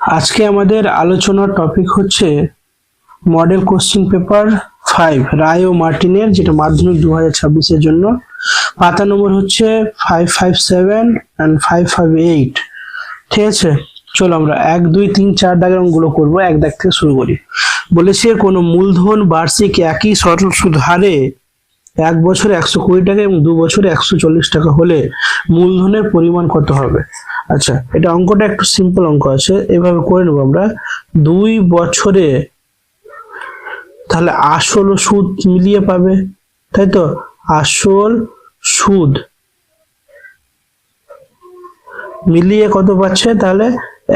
আজকে আমাদের আলোচনার টপিক হচ্ছে মডেল কোশ্চেন পেপার 5 রায় ও মার্টিনের, যেটা মাধ্যমিক 2026 জন্য। পাতা নম্বর হচ্ছে 557 and 558। ঠিক আছে, চলো আমরা 1 2 3 4 দাগের অঙ্কগুলো করবো। এক দাগ থেকে শুরু করি। বলেছে কোনো মূলধন বার্ষিক একই সরল সুদ হারে 1 বছরে 120 টাকা এবং 2 বছরে 140 টাকা হলে মূলধনের পরিমাণ কত হবে? আচ্ছা, এটা অঙ্কটা একটু সিম্পল অঙ্ক আছে, এভাবে করে নেবো আমরা। 2 বছরে তাহলে আসল ও সুদ মিলিয়ে পাবে, তাই তো? আসল সুদ মিলিয়ে কত পাচ্ছে? তাহলে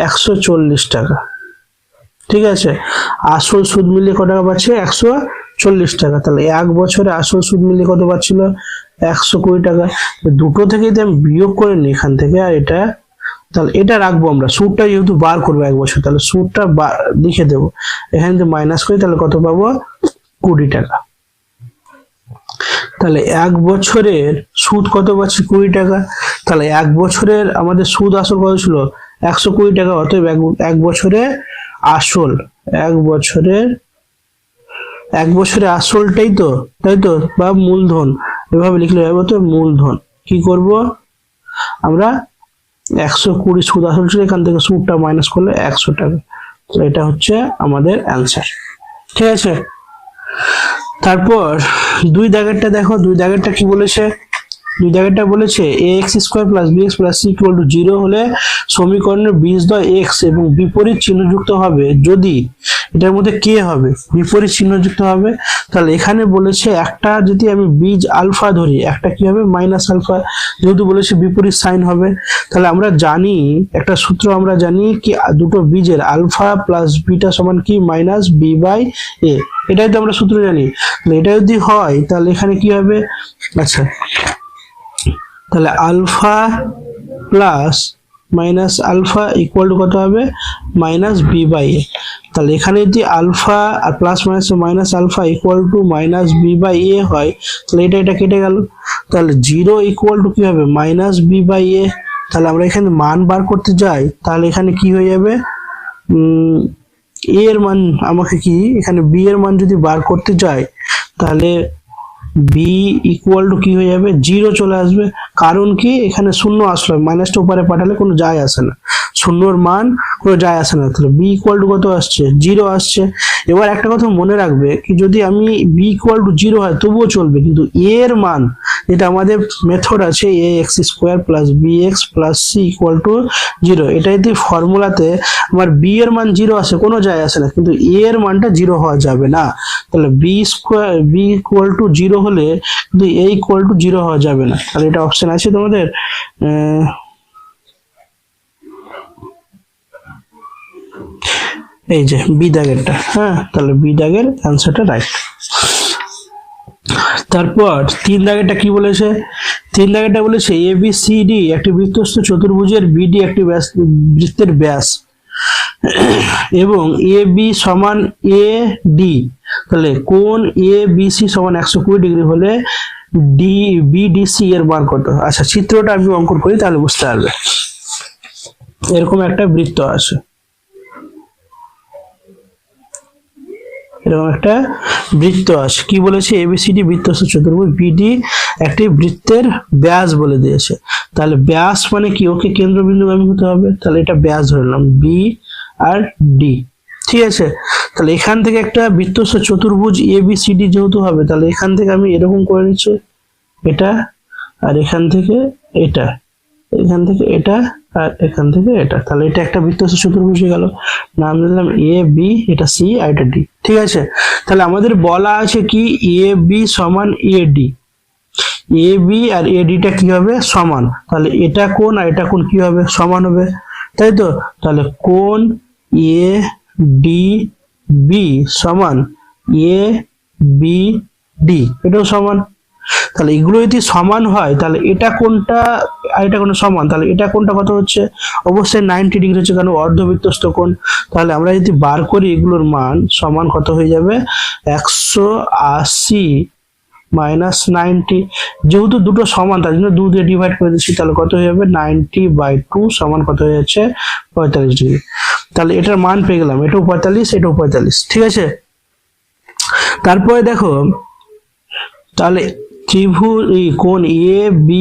140 টাকা। ঠিক আছে, আসল সুদ মিলিয়ে কত টাকা পাচ্ছে? 140 টাকা। তাহলে 1 বছরে আসল সুদ মিলিয়ে কত পাচ্ছিল? 120 টাকা। দুটো থেকে যদি আমি বিয়োগ করে নিই এখান থেকে, আর এটা, তাহলে এটা রাখবো আমরা। সুদটা যেহেতু বার করবো 1 বছর, তাহলে সুদটা লিখে দেবো। এখানে যদি মাইনাস করি তাহলে কত পাবো? 20 টাকা। তাহলে 1 বছরের সুদ কত পাচ্ছি? 20 টাকা। তাহলে 1 বছরের আমাদের সুদ আসল কত ছিল? 120 টাকা। অতএব 1 বছরে আসল, 1 বছরে আসলটাই তো, তাই তো, বা মূলধন, এভাবে লিখলে হবে। তো মূলধন কি করব আমরা? 120 সুদ আসল ছিল, এখান থেকে সুদটা মাইনাস করলে 100 টাকা। তো এটা হচ্ছে আমাদের অ্যান্সার। ঠিক আছে, তারপর 2 দাগেরটা দেখো। 2 দাগেরটা কি বলেছে? 2 দাগেরটা বলেছে ax² + bx + c = 0 হলে সমীকরণের বীজদ্বয় x এবং বিপরীত চিহ্নযুক্ত হবে যদি এটার মধ্যে কে হবে? বিপরীত চিহ্নযুক্ত হবে। তাহলে এখানে বলেছে একটা যদি আমি বীজ আলফা ধরি, একটা কি হবে? Minus alpha. যেহেতু বলেছে বিপরীত সাইন হবে, তাহলে আমরা জানি একটা সূত্র, আমরা জানি কি দুটো বীজের আলফা প্লাস বিটা সমান কি? Minus b/a। এটাই তো আমরা সূত্র জানি। এটা যদি হয় তাহলে এখানে কি হবে? আচ্ছা, তাহলে alpha plus minus alpha equal to কত হবে? Minus b/a। তাহলে এখানে যদি আলফা আর plus minus alpha equal to minus b/a হয়, তাহলে এটা কেটে গেল। তাহলে 0 ইকুয়াল টু কি হবে? Minus b/a। তাহলে আমরা এখানে মান বার করতে যাই, তাহলে এখানে কি হয়ে যাবে? a এর মান আমাকে কি, এখানে b এর মান যদি বার করতে যাই, তাহলে b ইকুয়াল টু কি হয়ে যাবে? 0 চলে আসবে। কারণ কি, এখানে শূন্য আসলো, মাইনাসটা উপরে পাঠালে কোনো যায় আসে না, শূন্যর মান কোনো যায় আসে না। তাহলে b ইকুয়াল টু কত আসছে? 0 আসছে। এবার একটা কথা মনে রাখবে কি, যদি আমি b ইকুয়াল টু 0 হয় তবুও চলবে, কিন্তু a এর মান, যেটা আমাদের মেথড আছে ax² + bx + c = 0, এটা যদি ফর্মুলাতে আমার b এর মান 0 আসে, কোনো যায় আসে না, কিন্তু a এর মানটা 0 হওয়া যাবে না। তাহলে b ইকুয়াল টু 0 হলে কিন্তু a ইকুয়াল টু 0 হওয়া যাবে না। তাহলে এটা অপশন আছে তোমাদের, এই যে বি দাগেরটা। হ্যাঁ, তাহলে বি দাগের অ্যান্সারটা রাইট। তারপর 3 দাগেরটা কি বলেছে? 3 দাগেরটা বলেছে ABCD একটি বৃত্তস্থ চতুর্ভুজের BD একটি বৃত্তের ব্যাস এবং AB সমান AD। তাহলে কোণ ABC সমান 120 ডিগ্রি হলে BDC এর মান কত? আচ্ছা, চিত্রটা আমি অঙ্কন করি তাহলে বুঝতে পারবে। এরকম একটা বৃত্ত আছে, কি বলেছে? ABCD বৃত্তস্থ চতুর্ভুজ, BD একটি বৃত্তের ব্যাস বলে দিয়েছে। তাহলে ব্যাস মানে কি? ওকে কেন্দ্রবিন্দুগামী হতে হবে। তাহলে এটা ব্যাস ধরলাম, B আর D। ঠিক আছে, তাহলে এখান থেকে একটা বৃত্তস্থ চতুর্ভুজ ABCD যেহেতু হবে, তাহলে এখান থেকে আমি এরকম করে নিচ্ছি, এটা, আর এখান থেকে এটা, এখান থেকে এটা, আর এখান থেকে এটা। তাহলে এটা একটা বৃত্তস্থ চতুর্ভুজ হয়ে গেল। নাম দিলাম AB, এটা C আর এটা D। ঠিক আছে, তাহলে আমাদের বলা আছে কি AB সমান AD। AB আর AD টা কি হবে? সমান। তাহলে এটা কোণ আর এটা কোণ কি হবে? সমান হবে, তাই তো? তাহলে কোণ ADB সমান ABD, এটাও সমান। তাহলে এগুলো যদি সমান হয়, তাহলে এটা কোনটা আর এটা কোন সমান, তাহলে এটা কোনটা কত হচ্ছে? অবশ্যই 90 ডিগ্রি হচ্ছে, কারণ অর্ধবৃত্তস্থ কোণ। তাহলে আমরা যদি বার করি এগুলোর মান সমান কত হয়ে যাবে? 180 মাইনাস 90, যেহেতু দুটো সমান তার জন্য 2 দিয়ে ডিভাইড করে দিচ্ছি, তাহলে কত হয়ে যাবে 90/2 সমান কত হয়ে যাচ্ছে 45 ডিগ্রি। তাহলে এটার মান পেয়ে গেলাম, এটাও 45 এটাও 45, ঠিক আছে। তারপরে দেখো তাহলে ত্রিভুজ কোণ এ বি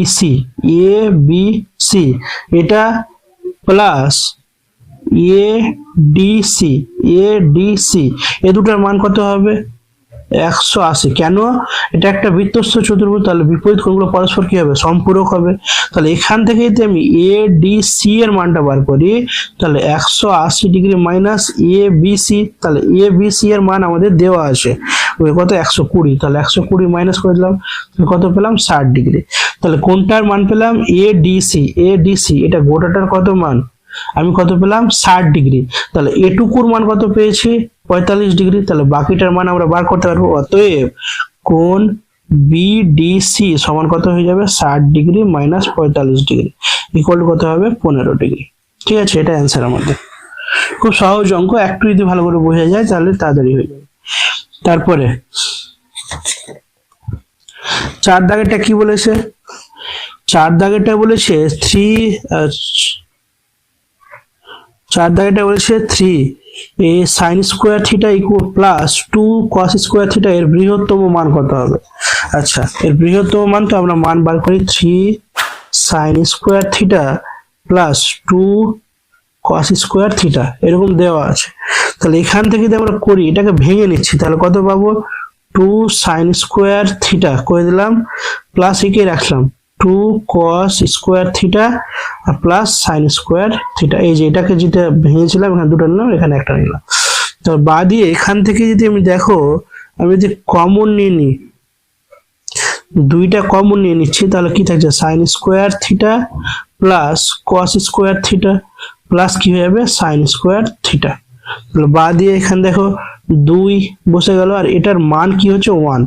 সি এটা প্লাস এডিসি এ দুটার মান কত হবে 180। কেন? এটা একটা বৃত্তস্থ চতুর্ভুজ, তাহলে বিপরীত কোণগুলো পরস্পর কি হবে সম্পূরক হবে। তাহলে এখান থেকে যদি আমি এডিসি এর মানটা বার করি তাহলে 180 ডিগ্রি মাইনাস এবিসি, তাহলে এবিসি এর মান আমাদের দেওয়া আছে কত 120, তাহলে 120 মাইনাস করে দিলাম, কত পেলাম 60 ডিগ্রি। তাহলে কোনটার মান পেলাম এডিসি এটা গোটাটার কত মান আমি কত পেলাম 60 ডিগ্রি। তাহলে এটুকুর মান কত পেয়েছি 45 ডিগ্রি। তাহলে বাকিটার মান আমরা বার করতে পারবো। অতএব কোণ বিডিসি সমান কত হয়ে যাবে 60 ডিগ্রি মাইনাস 45 ডিগ্রি ইকুয়াল কত হবে 15 ডিগ্রি। ঠিক আছে, এটা অ্যান্সার আমাদের। খুব সহজ অঙ্ক, একটু যদি ভালো করে বোঝা যায় তাহলে তাড়াতাড়ি হয়ে যাবে। তারপরে 4 দাগেরটা কি বলেছে? 4 দাগেরটা বলেছে 3 a sin square theta equal plus 2 cos square theta এর বৃহত্তম মান কত হবে? আচ্ছা, এর বৃহত্তম মান তো আমরা মান বার করি 3 sin square theta plus 2 cos square theta এরকম দেওয়া আছে। তাহলে এখান থেকে যদি আমরা করি এটাকে ভেঙে নিচ্ছি তাহলে কত পাবো 2 sin স্কোয়ার থিটা করে দিলাম প্লাস একে রাখলাম 2 cos স্কোয়ার থিটা আর প্লাস sin স্কোয়ার থিটা। এই যে এটাকে যেটা ভেঙেছিলাম এখানে দুটো নিলাম, এখানে একটা নিলাম। তো বাদ দিয়ে এখান থেকে যদি আমি দেখো আমি যদি কমন নিয়ে নিই, দুইটা কমন নিয়ে নিচ্ছি তাহলে কি থাকছে sin square theta plus cos square theta plus কি হয়ে যাবে sin স্কোয়ার থিটা। তাহলে বাদ দিয়ে এখানে দেখো 2 বসে গেল আর এটার মান কি হচ্ছে 1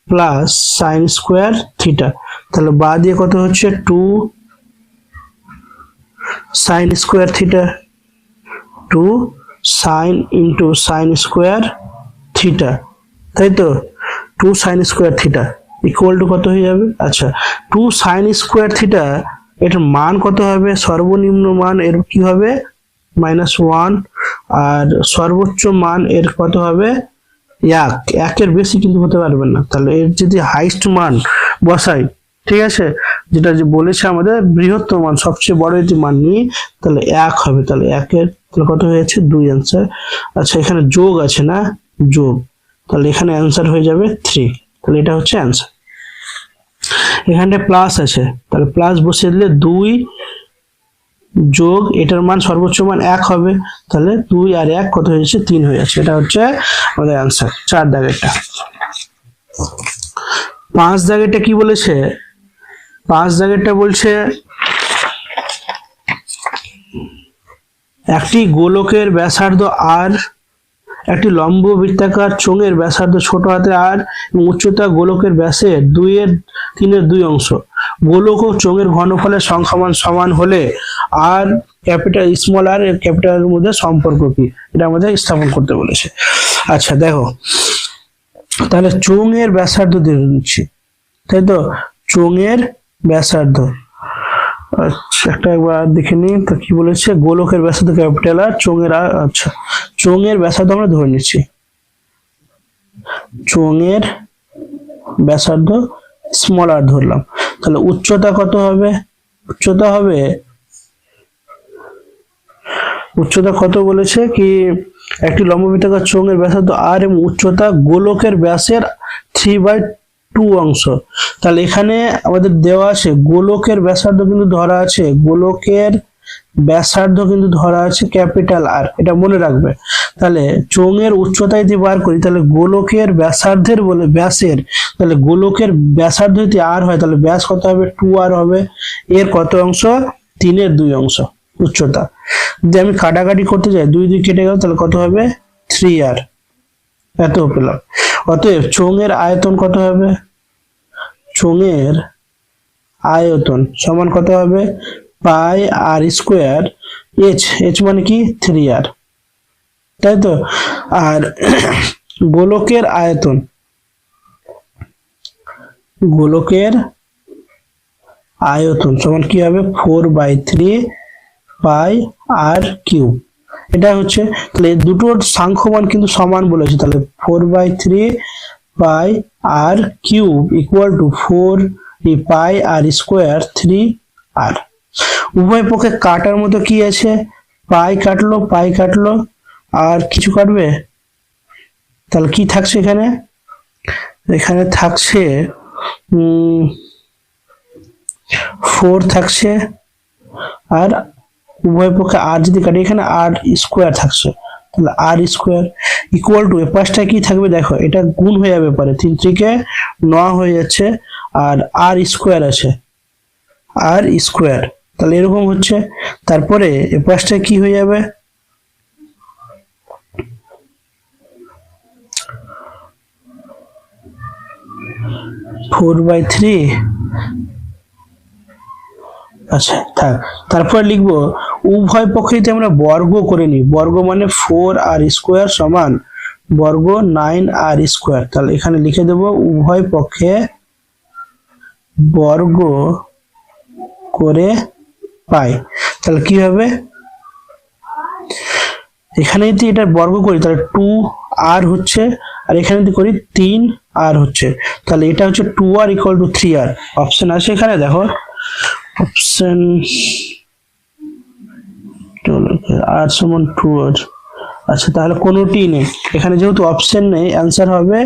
প্লাস sin স্কোয়ার থিটা। তাহলে বাদ দিয়ে কত হচ্ছে 2 sin square theta 2 sin into sin square theta, তাই তো 2 sin square theta equal to কত হয়ে যাবে? আচ্ছা, 2 sin স্কোয়ার থিটা এটার মান কত হবে? সর্বনিম্ন মান এর কি হবে -1 আর সর্বোচ্চ মান এর কত হবে 1, একের বেশি কিন্তু হতে পারবে না। তাহলে এর যদি হাইস্ট মান বসাই, ঠিক আছে, যেটা যে বলেছে আমাদের বৃহত্তম মান সবচেয়ে বড় যদি মান নিই তাহলে 1 হবে। তাহলে 1 তাহলে কত হয়েছে 2 অ্যান্সার। আচ্ছা, এখানে যোগ আছে না, যোগ, তাহলে এখানে অ্যান্সার হয়ে যাবে 3। তাহলে এটা হচ্ছে অ্যান্সার। এখানে প্লাস আছে তাহলে প্লাস বসিয়ে দিলে 2 যোগ এটার মান সর্বোচ্চ মান 1 হবে, তাহলে 2 আর 1 কত হয়ে যাচ্ছে 3 হয়ে যাচ্ছে। এটা হচ্ছে আমাদের অ্যান্সার 4 দাগেরটা। 5 দাগেরটা কি বলেছে? 5 দাগেরটা বলছে একটি গোলকের ব্যাসার্ধ আর একটি লম্ব বৃত্তাকার চোঙের ব্যাসার্ধ ছোট হাতের আর এবং উচ্চতা গোলকের ব্যাসের 2/3 অংশ। গোলক ও চোঙের ঘনফলের সংখ্যামান সমান হলে আর ক্যাপিটাল স্মল আর ক্যাপিটাল এর মধ্যে সম্পর্ক কি, এটা আমাদের স্থাপন করতে বলেছে। আচ্ছা দেখো, তাহলে চোঙের ব্যাসার্ধ দিয়ে দিচ্ছি, তাই তো চোঙের ব্যাসার্ধ। আচ্ছা, একটা একবার দেখে নিই তো কি বলেছে। গোলকের ব্যাসার্ধ ক্যাপিটাল আর চোঙের আর, আচ্ছা চোঙের ব্যাসার্ধ আমরা ধরে নিচ্ছি, চোঙের ব্যাসার্ধ স্মল আর ধরলাম। তাহলে উচ্চতা কত হবে? উচ্চতা কত বলেছে কি একটি লম্ব বৃত্তাকার চোঙের ব্যাসার্ধ আর এবং উচ্চতা গোলকের ব্যাসের 3/2 অংশ। তাহলে এখানে আমাদের দেওয়া আছে গোলকের ব্যাসার্ধ কিন্তু ধরা আছে, গোলকের ব্যাসার্ধ কিন্তু ধরা আছে ক্যাপিটাল আর, এটা মনে রাখবে। তাহলে চোঙের উচ্চতা যদি বার করি তাহলে গোলকের ব্যাসার্ধের বলে ব্যাসের, তাহলে গোলকের ব্যাসার্ধ যদি আর হয় তাহলে ব্যাস কত হবে 2r হবে। এর কত অংশ 3/2 অংশ উচ্চতা। যদি আমি কাটাকাটি করতে যাই 2 কেটে গেল তাহলে কত হবে 3r, এত পেলাম। অতএব চোঙের আয়তন কত হবে? চোঙের আয়তন সমান কত হবে পাই আর স্কোয়ার h মানে কি 3r, তাই তো। আর গোলকের আয়তন গোলকের আয়তন সমান কি হবে 4/3 πr কিউব। এটা হচ্ছে তাহলে দুটোর সাংখ্যমান কিন্তু সমান বলেছে, তাহলে 4/3 πr cube equal to 4πr² 3r। উভয় পক্ষে কাটার মতো কি আছে, পাই কাটলো আর কিছু কাটবে, তাহলে কি থাকছে এখানে, এখানে থাকছে 4 থাকছে, আর উভয় পক্ষে আর যদি কাটি এখানে r² থাকছে, তাহলে r² ইকুয়াল টু এ পাশটা কি থাকবে দেখো, এটা গুণ হয়ে যাবে পারে 3 3 কে 9 হয়ে যাচ্ছে, আর r² আছে r², তাহলে এরকম হচ্ছে। তারপরে এ পাশটা কি হয়ে যাবে, 4/3, আচ্ছা থাক। তারপর লিখবো উভয় পক্ষে যদি আমরা বর্গ করে নিই, বর্গ মানে 4r² সমান বর্গ 9r², তাহলে এখানে লিখে দেব উভয় পক্ষে বর্গ করে পাই, তাহলে কি হবে, এখানে যদি এটা বর্গ করি তাহলে 2r হচ্ছে, আর এখানে যদি করি 3r হচ্ছে, তাহলে এটা হচ্ছে 2r equal to 3r। Option আছে এখানে দেখো, অপশন r সমান 2r। আচ্ছা তাহলে কোনোটি নেই, এখানে যেহেতু অপশন নেই অ্যান্সার হবে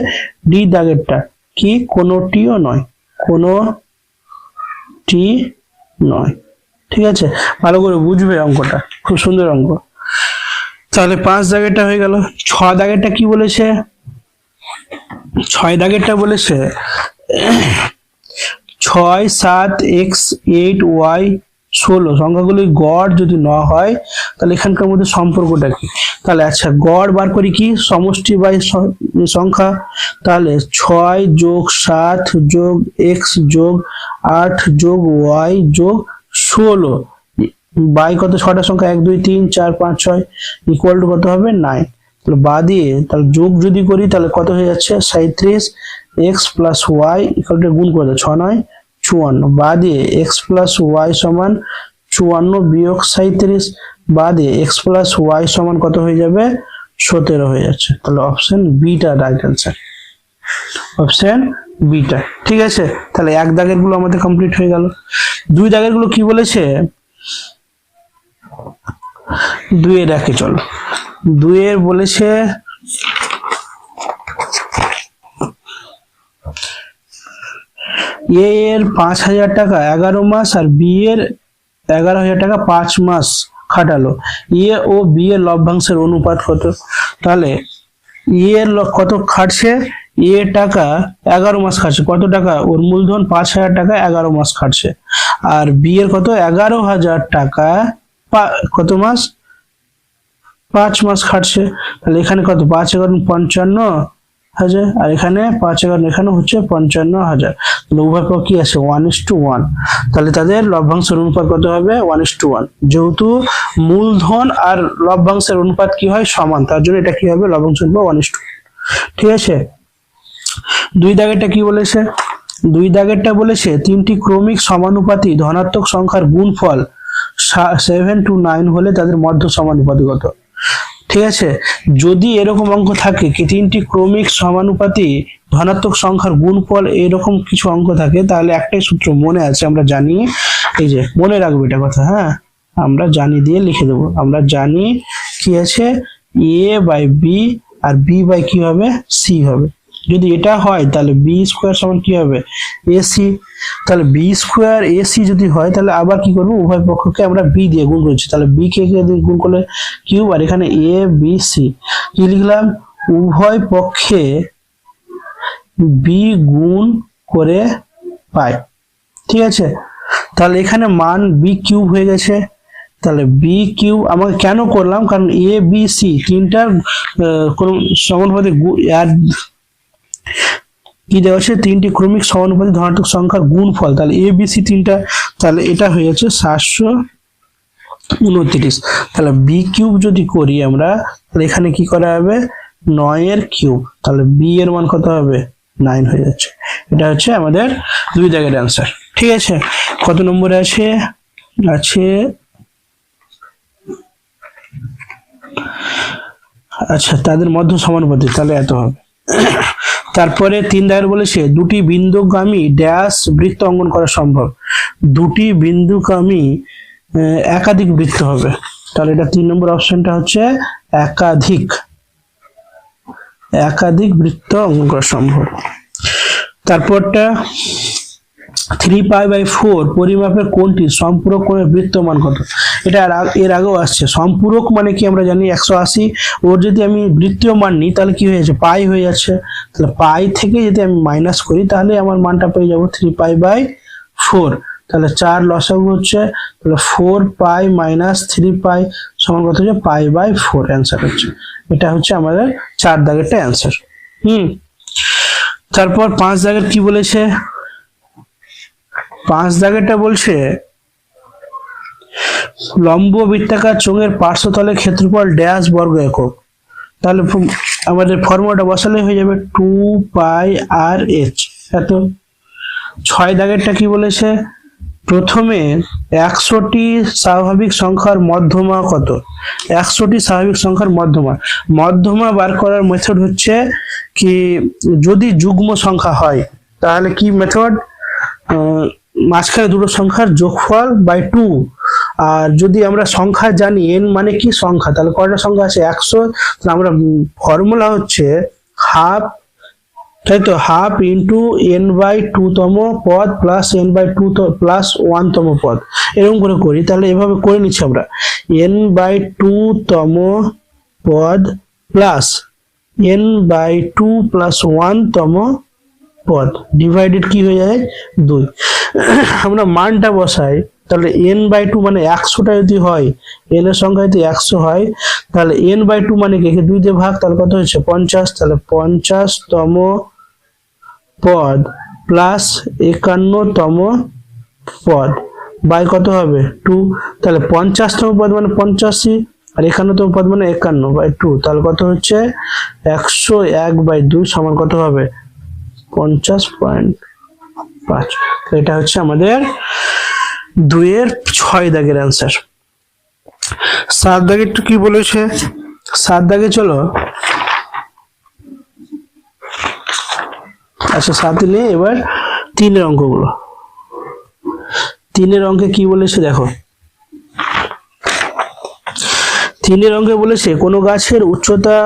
ডি দাগেরটা, কি কোনোটিও নয়, কোনোটি নয়। ঠিক আছে, ভালো করে বুঝবে অঙ্কটা, খুব সুন্দর অঙ্ক। তাহলে 5 দাগেরটা হয়ে গেল। 6 দাগেরটা কি বলেছে, 6 দাগেরটা বলেছে 6 7 x 8 y 16 সংখ্যাগুলির গড় যদি ন হয় তাহলে এখানকার মধ্যে সম্পর্কটা কি, তাহলে আচ্ছা গড় বার করি কি সমষ্টি বাই সংখ্যা, তাহলে 6 যোগ 7 যোগ x যোগ 8 যোগ y যোগ 16 বাই কত, 6টা সংখ্যা 1 2 3 4 5 6 ইকুয়াল টু কত হবে 9। তাহলে বা দিয়ে তাহলে যোগ যদি করি তাহলে কত হয়ে যাচ্ছে 37, x plus y equal to গুণ করে দাও 6 9 54, বা দিয়ে x প্লাস y সমান 54 বিয়োগ 37, বা দিয়ে x প্লাস y সমান কত হয়ে যাবে 17 হয়ে যাচ্ছে। তাহলে option beta right answer, option beta. ঠিক আছে, তাহলে 1 দাগের গুলো আমাদের কমপ্লিট হয়ে গেল। 2 দাগের গুলো কি বলেছে, 2 এর একে চলো, 2 এর বলেছে এ এর 5,000 টাকা 11 মাস আর বি এর 11,000 টাকা 5 মাস খাটালো, এ ও বি এর লভ্যাংশের অনুপাত কত, তাহলে এ এর কত খাটছে, এ টাকা 11 মাস খাটছে, কত টাকা ওর মূলধন 5,000 টাকা 11 মাস খাটছে, আর বি এর কত 11,000 টাকা কত মাস 5 মাস খাটছে, তাহলে এখানে কত 5 11 55,000, আর এখানে 5 11 এখানে হচ্ছে 55,000, তাহলে উভয় পক্ষ কি আছে 1:1, তাহলে তাদের লভ্যাংশের অনুপাত কত হবে 1:1, যেহেতু মূলধন আর লভ্যাংশের অনুপাত কি হয় সমান, তার জন্য এটা কি হবে লভ্যাংশের অনুপাত 1:1। ঠিক আছে, 2 দাগেরটা কি বলেছে, 2 দাগেরটা বলেছে 3টি ক্রমিক সমানুপাতি ধনাত্মক সংখ্যার গুণফল 7 to 9 হলে তাদের মধ্য সমানুপাতি কত। ঠিক আছে, যদি এরকম অঙ্ক থাকে কি 3টি ক্রমিক সমানুপাতি ধনাত্মক সংখ্যার গুণফল এরকম কিছু অঙ্ক থাকে, তাহলে একটাই সূত্র মনে আছে, আমরা জানি, এই যে মনে রাখবে এটা কথা, হ্যাঁ আমরা জানি দিয়ে লিখে দেবো, আমরা জানি কি আছে a বাই বি আর বি বাই কি হবে সি হবে, যদি এটা হয় তাহলে বি স্কোয়ার সমান কি হবে এসি, তাহলে বি স্কোয়ার এসি যদি হয় তাহলে আবার কি করবো উভয় পক্ষকে আমরা বি দিয়ে গুণ করছি, তাহলে বি কে গুণ করলে কিউব, আর এখানে এ বি সি কি লিখলাম উভয় পক্ষে বি গুণ করে পাই। ঠিক আছে, তাহলে এখানে মান বি কিউব হয়ে গেছে, তাহলে বি কিউব আমাকে কেন করলাম, কারণ এ বি সি তিনটার কোন সমানুপাতিক কি দেওয়া আছে 3টি ক্রমিক সমানুপাতিক ধনাত্মক সংখ্যার গুণফল, তাহলে এ বি সি তিনটা, তাহলে এটা হয়ে যাচ্ছে 729, তাহলে বি কিউব যদি করি আমরা তাহলে এখানে কি করা হবে 9 এর কিউব, তাহলে বি এর মান কত হবে 9 হয়ে যাচ্ছে। এটা হচ্ছে আমাদের 2 দাগের অ্যান্সার। ঠিক আছে, কত নম্বরে আছে? আচ্ছা, তাদের মধ্য সমানুপাতিক, তাহলে এত হবে। তারপরে 3 দাগের বলেছে দুটি বিন্দুগামী ড্যাশ বৃত্ত অঙ্কন করা সম্ভব। দুটি বিন্দুগামী একাধিক বৃত্ত হবে, তাহলে এটা 3 নম্বর অপশনটা হচ্ছে একাধিক বৃত্ত অঙ্কন করা সম্ভব। তারপরটা 3π/4 পরিমাপের কোণটি সম্পূরক কোণের বৃত্ত মান কত? এটা এর আগেও আসছে। সম্পূরক মানে কি আমরা জানি 180, ওর যদি আমি বৃত্তীয় মান নিই তাহলে কি হয়ে যাচ্ছে, পাই হয়ে যাচ্ছে। তাহলে পাই থেকে যদি আমি মাইনাস করি তাহলে আমার মানটা পেয়ে যাবো 3π/4। তাহলে 4 লসাগু হচ্ছে, তাহলে 4π - 3π সমান কত হচ্ছে, π/4 অ্যান্সার হচ্ছে। এটা হচ্ছে আমাদের 4 দাগেরটা অ্যান্সার। তারপর 5 দাগের কি বলেছে? 5 দাগেরটা বলছে লম্ব বৃত্তাকার চোঙের পার্শ্বতলের ক্ষেত্রফল ড্যাশ বর্গ একক। তাহলে আমাদের ফর্মুলাটা বসালে হয়ে যাবে 2πr/h। এত। 6 দাগেরটা কি বলেছে? প্রথমে 100টি স্বাভাবিক সংখ্যার মধ্যমা কত? 100টি স্বাভাবিক সংখ্যার মধ্যমা বার করার মেথড হচ্ছে কি, যদি যুগ্ম সংখ্যা হয় তাহলে কি মেথড, মাঝখানে দুটো সংখ্যার যোগফল বাই 2। আর যদি আমরা সংখ্যা জানি n মানে কি সংখ্যা, তাহলে কয়টা সংখ্যা আছে, 100। তাহলে আমরা ফর্মুলা হচ্ছে হাফ, তাই তো, হাফ ইন্টু n/2 তম পদ প্লাস n/2 প্লাস 1 তম পদ, এরকম করে করি। তাহলে এভাবে করে নিচ্ছি আমরা, n/2 তম পদ প্লাস n/2 প্লাস 1 তম পদ ডিভাইডেড কি হয়ে যায় 2। আমরা মানটা বসাই, তাহলে n/2 মানে 100টা যদি হয়, n এর সংখ্যা যদি 100 হয়, তাহলে n/2 মানে কি, 2 দিয়ে ভাগ, তাহলে কত হচ্ছে 50। তাহলে 50 তম পদ প্লাস 51 তম পদ বাই কত হবে 2। তাহলে 50 তম পদ মানে 85, আর 51 তম পদ মানে 51/2। তাহলে কত হচ্ছে 101/2 সমান কত হবে 50.5। এটা হচ্ছে আমাদের 2-এর 6 দাগের অ্যান্সার। 7 দাগের কি বলেছে? 7 দাগে চলো, আচ্ছা 7 নিয়ে এবার 3-এর অঙ্কগুলো। 3-এর অঙ্কে কি বলেছে দেখো। 3-এর অঙ্কে বলেছে কোনো গাছের উচ্চতা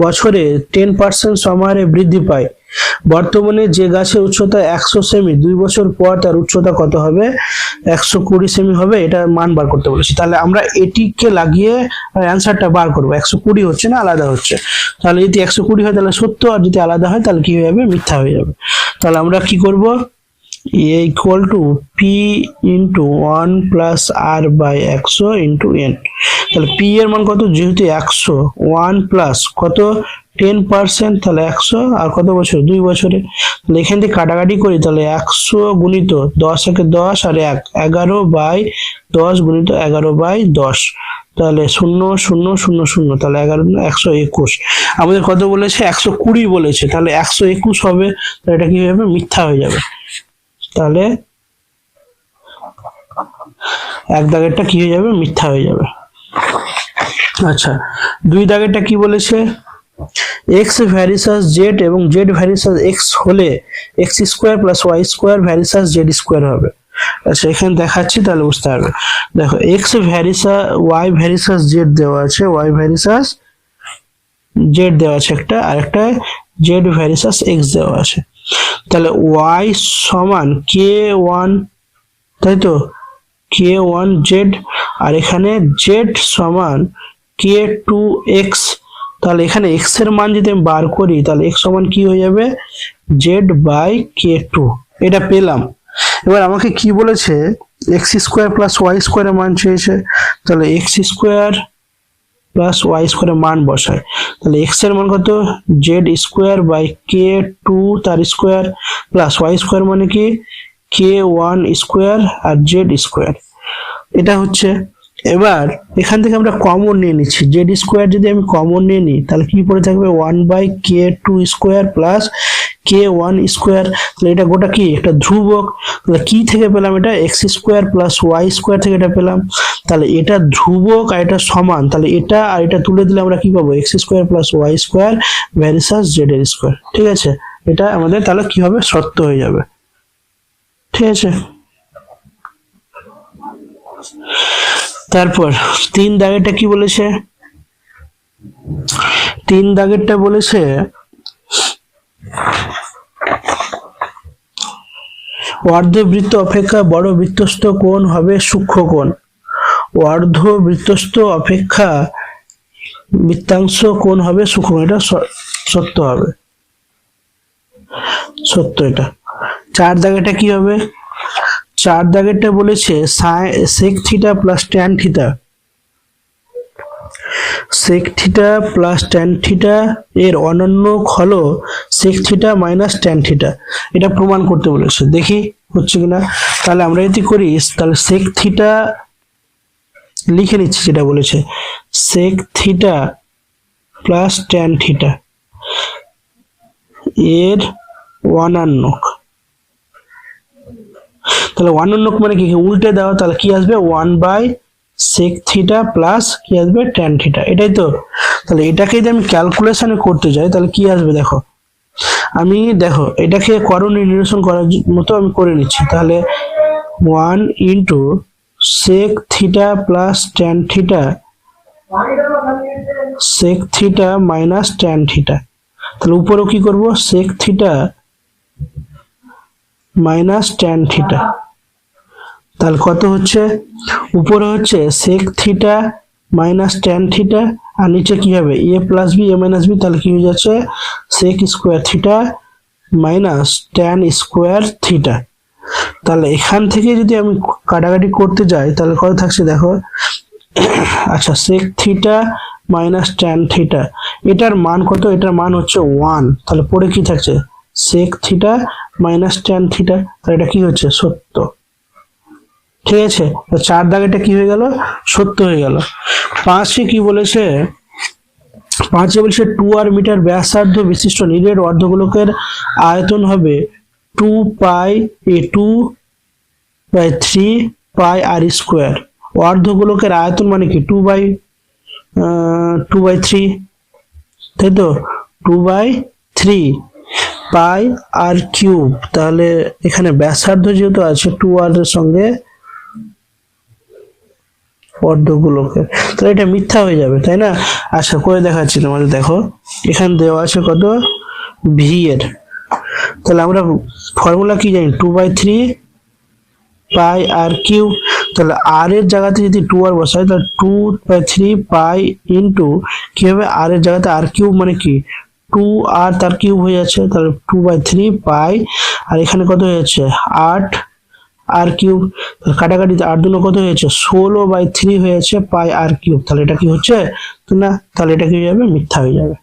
বছরে 10% সমহারে বৃদ্ধি পায়। বর্তমানে যে গাছের উচ্চতা 100 সেমি, 2 বছর পর তার উচ্চতা কত হবে, 120 সেমি হবে। এটা মান বার করতে বলেছি। তাহলে আমরা এটিকে লাগিয়ে অ্যান্সারটা বার করবো। 120 হচ্ছে না, আলাদা হচ্ছে। তাহলে যদি 120 হয় তাহলে সত্য, আর যদি আলাদা হয় তাহলে কি হয়ে যাবে, মিথ্যা হয়ে যাবে। তাহলে আমরা কি করব, a equal to p into 1 plus r by 100 into n। তাহলে p এর মান কত, যেহেতু 100, 1 প্লাস কত 10%, তাহলে 100, আর কত বছর, 2 বছরে। তাহলে এখান থেকে কাটাকাটি করি, তাহলে 100 গুণিত 10 একে 10 আর 1, 11/10 গুণিত 11/10। তাহলে 0 0 0 0, তাহলে 121। আমাদের কত বলেছে, 120 বলেছে, তাহলে 121 হবে। তাহলে এটা কি হয়ে যাবে, মিথ্যা হয়ে যাবে। তাহলে 1 দাগেরটা কি হয়ে যাবে, মিথ্যা হয়ে যাবে। আচ্ছা, 2 দাগেরটা কি বলেছে, x ভ্যারিসাস z এবং z ভ্যারিসাস x হলে x² প্লাস y² ভ্যারিসাস z² হবে। আচ্ছা, এখানে দেখাচ্ছি তাহলে বুঝতে পারবে। দেখো, x ভ্যারিসাস y ভ্যারিসাস z দেওয়া আছে, y ভ্যারিসাস z দেওয়া আছে একটা, আর একটা z ভ্যারিসাস x দেওয়া আছে। তাহলে y সমান k1, তাই তো, k1z, আর এখানে z সমান k2x। তাহলে এখানে x এর মান যদি আমি বার করি, তাহলে x সমান কি হয়ে যাবে, z/k2। এটা পেলাম। এবার আমাকে কি বলেছে, x² প্লাস y² এর মান চেয়েছে। তাহলে x² প্লাস y² এর মান বসায়। তাহলে x এর মান কত, z²/k2 তার স্কোয়ার প্লাস y² মানে কি k1² আর z²। এটা হচ্ছে। এবার এখান থেকে আমরা কমন নিয়ে নিচ্ছি, z² যদি আমি কমন নিয়ে নিই তাহলে কি পড়ে থাকবে, 1/k2² প্লাস কে ওয়ান স্কোয়ার, তাহলে এটা গোটা কি একটা ধ্রুবক, তাহলে কি থেকে পেলাম এটা x square plus y square থেকে এটা পেলাম, তাহলে এটা ধ্রুবক আর এটা সমান, তাহলে এটা আর এটা তুলে দিলে আমরা কি পাবো x square plus y square versus z এর স্কোয়ার। ঠিক আছে, এটা আমাদের তাহলে কি হবে সত্য হয়ে যাবে। ঠিক আছে, তারপর 3 দাগেরটা কি বলেছে, 3 দাগেরটা বলেছে অর্ধবৃত্ত অপেক্ষা বড় বৃত্তস্থ কোণ হবে সূক্ষ্ম কোণ। অর্ধবৃত্তস্থ অপেক্ষা বৃত্তাংশ কোণ হবে সূক্ষ্ম কোণ, এটা সত্য হবে, সত্য এটা। 4 দাগেরটা কি হবে, 4 দাগেরটা বলেছে sec theta plus tan theta, sec theta plus tan theta এর অনন্য হলো sec theta minus tan theta, এটা প্রমাণ করতে বলেছে, দেখি হচ্ছে কিনা। তাহলে আমরা যদি করি তাহলে সেক থিটা লিখে নিচ্ছি, যেটা বলেছে sec theta plus tan theta এর অনন্যক, তাহলে অনন্যক মানে কি উল্টে দাও, তাহলে কি আসবে 1 সেক থিটা প্লাস কি আসবে ট্যান থিটা, এটাই তো। তাহলে এটাকে যদি আমি ক্যালকুলেশনে করতে যাই তাহলে কি আসবে দেখো, আমি দেখো এটাকে করণীয় নিরসন করার মতো আমি করে নিচ্ছি, তাহলে 1 into sec theta plus tan theta sec theta minus tan theta, তাহলে উপরেও কি করব sec theta minus tan theta, তাহলে কত হচ্ছে উপরে হচ্ছে sec theta minus tan theta আর নিচে কি হবে A plus B A minus B, তাহলে কি হয়ে যাচ্ছে sec square theta minus tan square theta. তাহলে এখান থেকে যদি আমি কাটাকাটি করতে যাই তাহলে কত থাকছে দেখো, আচ্ছা sec theta minus tan theta এটার মান কত, এটার মান হচ্ছে 1, তাহলে পরে কি থাকছে sec theta minus tan theta, তাহলে এটা কি হচ্ছে সত্য। ঠিক আছে, তো 4 দাগেটা কি হয়ে গেল সত্য হয়ে গেল। 5 কি বলেছে, 5 বলেছে 2r মিটার ব্যাসার্ধ বিশিষ্ট নিরেট অর্ধগোলকের আয়তন হবে 2 পাই আর স্কোয়ার। অর্ধগোলকের আয়তন মানে কি 2/3, তাই তো 2/3 পাই আর কিউব, তাহলে এখানে ব্যাসার্ধ যেহেতু আছে 2r এর সঙ্গে অর্ধগোলকের, তাহলে এটা মিথ্যা হয়ে যাবে তাই না। আচ্ছা করে দেখাচ্ছি তোমাদের, দেখো এখানে দেওয়া আছে কত ভি এর, তাহলে আমরা ফর্মুলা কি জানি 2/3 পাই আর কিউব, তাহলে আর এর জায়গাতে যদি 2r বসাই তাহলে 2/3 পাই ইন্টু কি হবে আর এর জায়গাতে আর কিউব মানে কি 2r তার কিউব হয়ে যাচ্ছে, তাহলে 2/3 পাই আর এখানে কত হয়ে যাচ্ছে 8 আর কিউব, কাটাকাটিতে 8 দুনো কত হয়েছে 16/3 হয়েছে পাই আর কিউব, তাহলে এটা কি হচ্ছে তো না, তাহলে এটা কি হয়ে যাবে মিথ্যা হয়ে যাবে।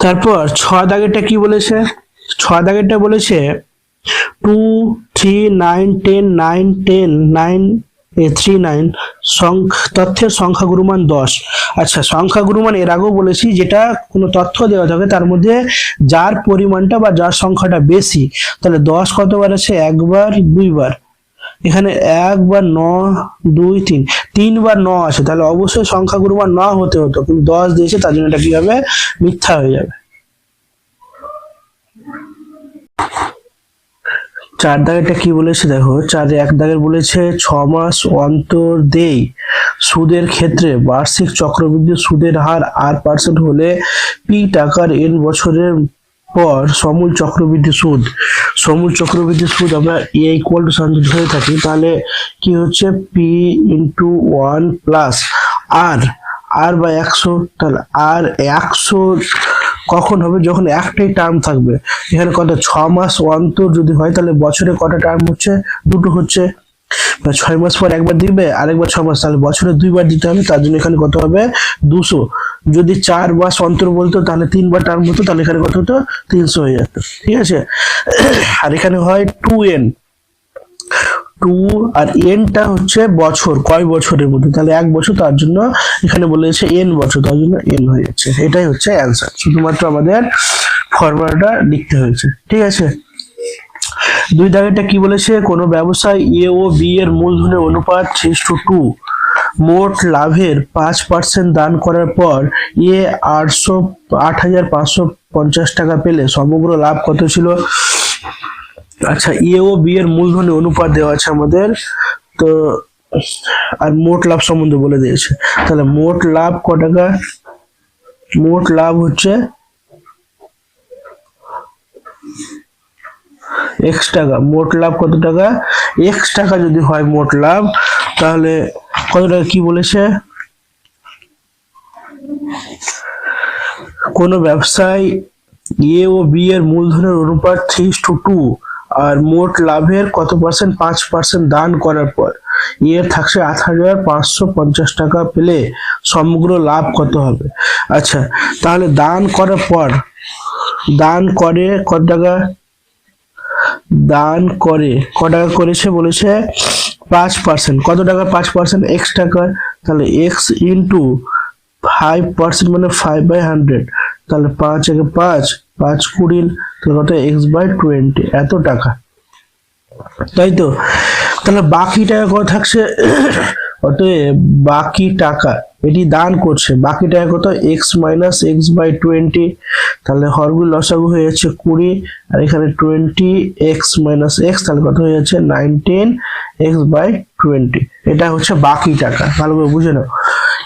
তারপর 6 দাগেরটা কি বলেছে, 6 দাগেরটা বলেছে 2 3 9 10 9 10 9 39 তথ্যের সংখ্যা গুরুমান 10। আচ্ছা সংখ্যা গুরুমান এর আগেও বলেছি, যেটা কোনো তথ্য দেওয়া থাকে তার মধ্যে যার পরিমাণটা বা যার সংখ্যাটা বেশি, তাহলে 10 কতবার আছে একবার দুইবার, এখানে 1 বার 9 2 3 3বার 9 আছে, তাহলে অবশ্যই সংখ্যা গুরুমান 9 হতে হতো, কিন্তু 10 দিয়েছে তার জন্য এটা কি হবে মিথ্যা হয়ে যাবে। 4 দাগেরটা কি বলেছে দেখো, 1 দাগের বলেছে 6 মাস অন্তর দেই সুদের ক্ষেত্রে বার্ষিক চক্রবৃদ্ধি সুদের হার r% হলে পি টাকার n বছরের পর সমূল চক্রবৃদ্ধি সুদ, সমূল চক্রবৃদ্ধি সুদ আমরা a = ধরে থাকি, তাহলে কি হচ্ছে p × 1 প্লাস r বাই 100, তাহলে r 100 কখন হবে যখন একটাই টার্ম থাকবে, এখানে কত 6 মাস অন্তর যদি হয় তাহলে বছরে কটা টার্ম হচ্ছে দুটো হচ্ছে, 6 মাস পর একবার দিবে আরেকবার 6 মাস, তাহলে বছরে 2বার দিতে হবে, তার জন্য এখানে কত হবে 200। যদি 4 মাস অন্তর বলতো তাহলে 3বার টার্ম হতো, তাহলে এখানে কত হতো 300 হয়ে যেত। ঠিক আছে, আর এখানে হয় 2n টু, আর এনটা হচ্ছে বছর, কয় বছরের মধ্যে, তাহলে 1 বছর, তার জন্য এখানে বলেছে এন বছর, তার জন্য এন হয়ে যাচ্ছে। এটাই হচ্ছে অ্যান্সার, শুধুমাত্র আমাদের ফর্মুলাটা লিখতে হয়েছে। ঠিক আছে, 2 দাগেরটা কি বলেছে, কোনো ব্যবসায় এ ও বি এর মূলধনের অনুপাত 3:2, মোট লাভের 5% দান করার পর এ 8,550 টাকা পেলে সমগ্র লাভ কত ছিল? আচ্ছা, এ ও বি এর মূলধনের অনুপাত দেওয়া আছে আমাদের, তো আর মোট লাভ সম্বন্ধে বলে দিয়েছে, তাহলে মোট লাভ ক টাকা? মোট লাভ হচ্ছে x টাকা। মোট লাভ কত টাকা? x টাকা যদি হয় মোট লাভ, তাহলে কত টাকা কি বলেছে? কোন ব্যবসায় এ ও বি এর মূলধনের অনুপাত 3:2 আর মোট লাভের কত পার্সেন্ট? 5% দান করার পর এর থাকছে 8,550 টাকা পেলে সমগ্র লাভ কত হবে? আচ্ছা, তাহলে দান করার পর, দান করে কত টাকা? দান করে ক টাকা করেছে বলেছে? 5%। কত টাকা 5%? x টাকা, তাহলে x ইন্টু 5% মানে 5/100, তাহলে 5 একে 5, 5 20, তাহলে কত? x/20, এত টাকা, তাই তো? তাহলে বাকি টাকা কত থাকছে? অতএব বাকি টাকা, এটি দান করছে, বাকি টাকা কত? x মাইনাস x/20, তাহলে হরগুলো লসাগু হয়ে যাচ্ছে 20, আর এখানে 20 x মাইনাস x, তাহলে কত হয়ে যাচ্ছে? 19 x/20। এটা হচ্ছে বাকি টাকা, ভালো করে বুঝে নাও।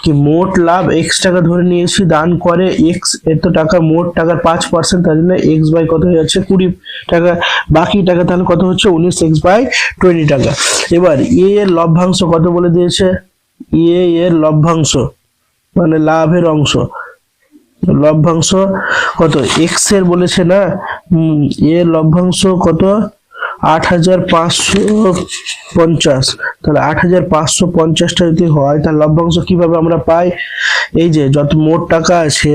কি মোট লাভ x টাকা ধরে নিয়েছি, দান করে x এত টাকা, মোট টাকার 5%, তার জন্য x বাই কত হয়ে যাচ্ছে? 20 টাকা। বাকি টাকা তাহলে কত হচ্ছে? 19 x/20 টাকা। এবার এ এর লভ্যাংশ কত বলে দিয়েছে? এ এর লভ্যাংশ মানে লাভের অংশ, লভ্যাংশ কত? x এর বলেছে না, এর লভ্যাংশ কত? 8,550, তাহলে 8,550টা যদি হয়, তাহলে লভ্যাংশ কিভাবে আমরা পাই? এই যে যত মোট টাকা আছে,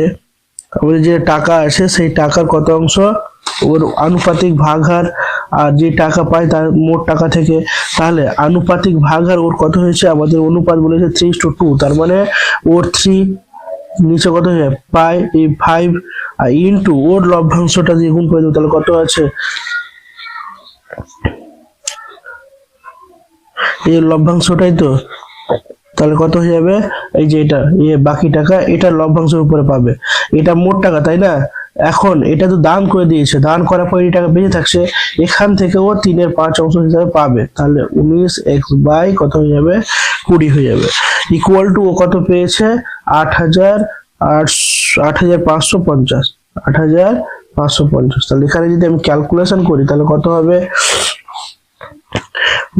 আমাদের যে টাকা আছে সেই টাকার কত অংশ ওর আনুপাতিক ভাগহার, আর যে টাকা পাই তার মোট টাকা থেকে, তাহলে আনুপাতিক ভাগহার ওর কত হয়েছে? আমাদের অনুপাত বলেছে 3:2, তার মানে ওর 3 নিচে কত হয়ে পাই এই 5, আর ইনটু ওর লভ্যাংশটা দিয়ে গুণ করে দেবো, তাহলে কত আছে? এই লভ্যাংশটাই তো, তাহলে কত হয়ে যাবে? এই যে এটা বাকি টাকা, এটা লভ্যাংশের উপরে পাবে, এটা মোট টাকা, তাই না? এখন এটা তো দান করে দিয়েছে, দান করার পর এই টাকা বেঁচে থাকছে, এখান থেকে ও 3/5 অংশ হিসাবে পাবে, তাহলে 19x বাই কত হয়ে যাবে? 20 হয়ে যাবে, ইকুয়াল টু ও কত পেয়েছে? 8,550, 8,550। তাহলে এখানে যদি আমি ক্যালকুলেশন করি তাহলে কত হবে?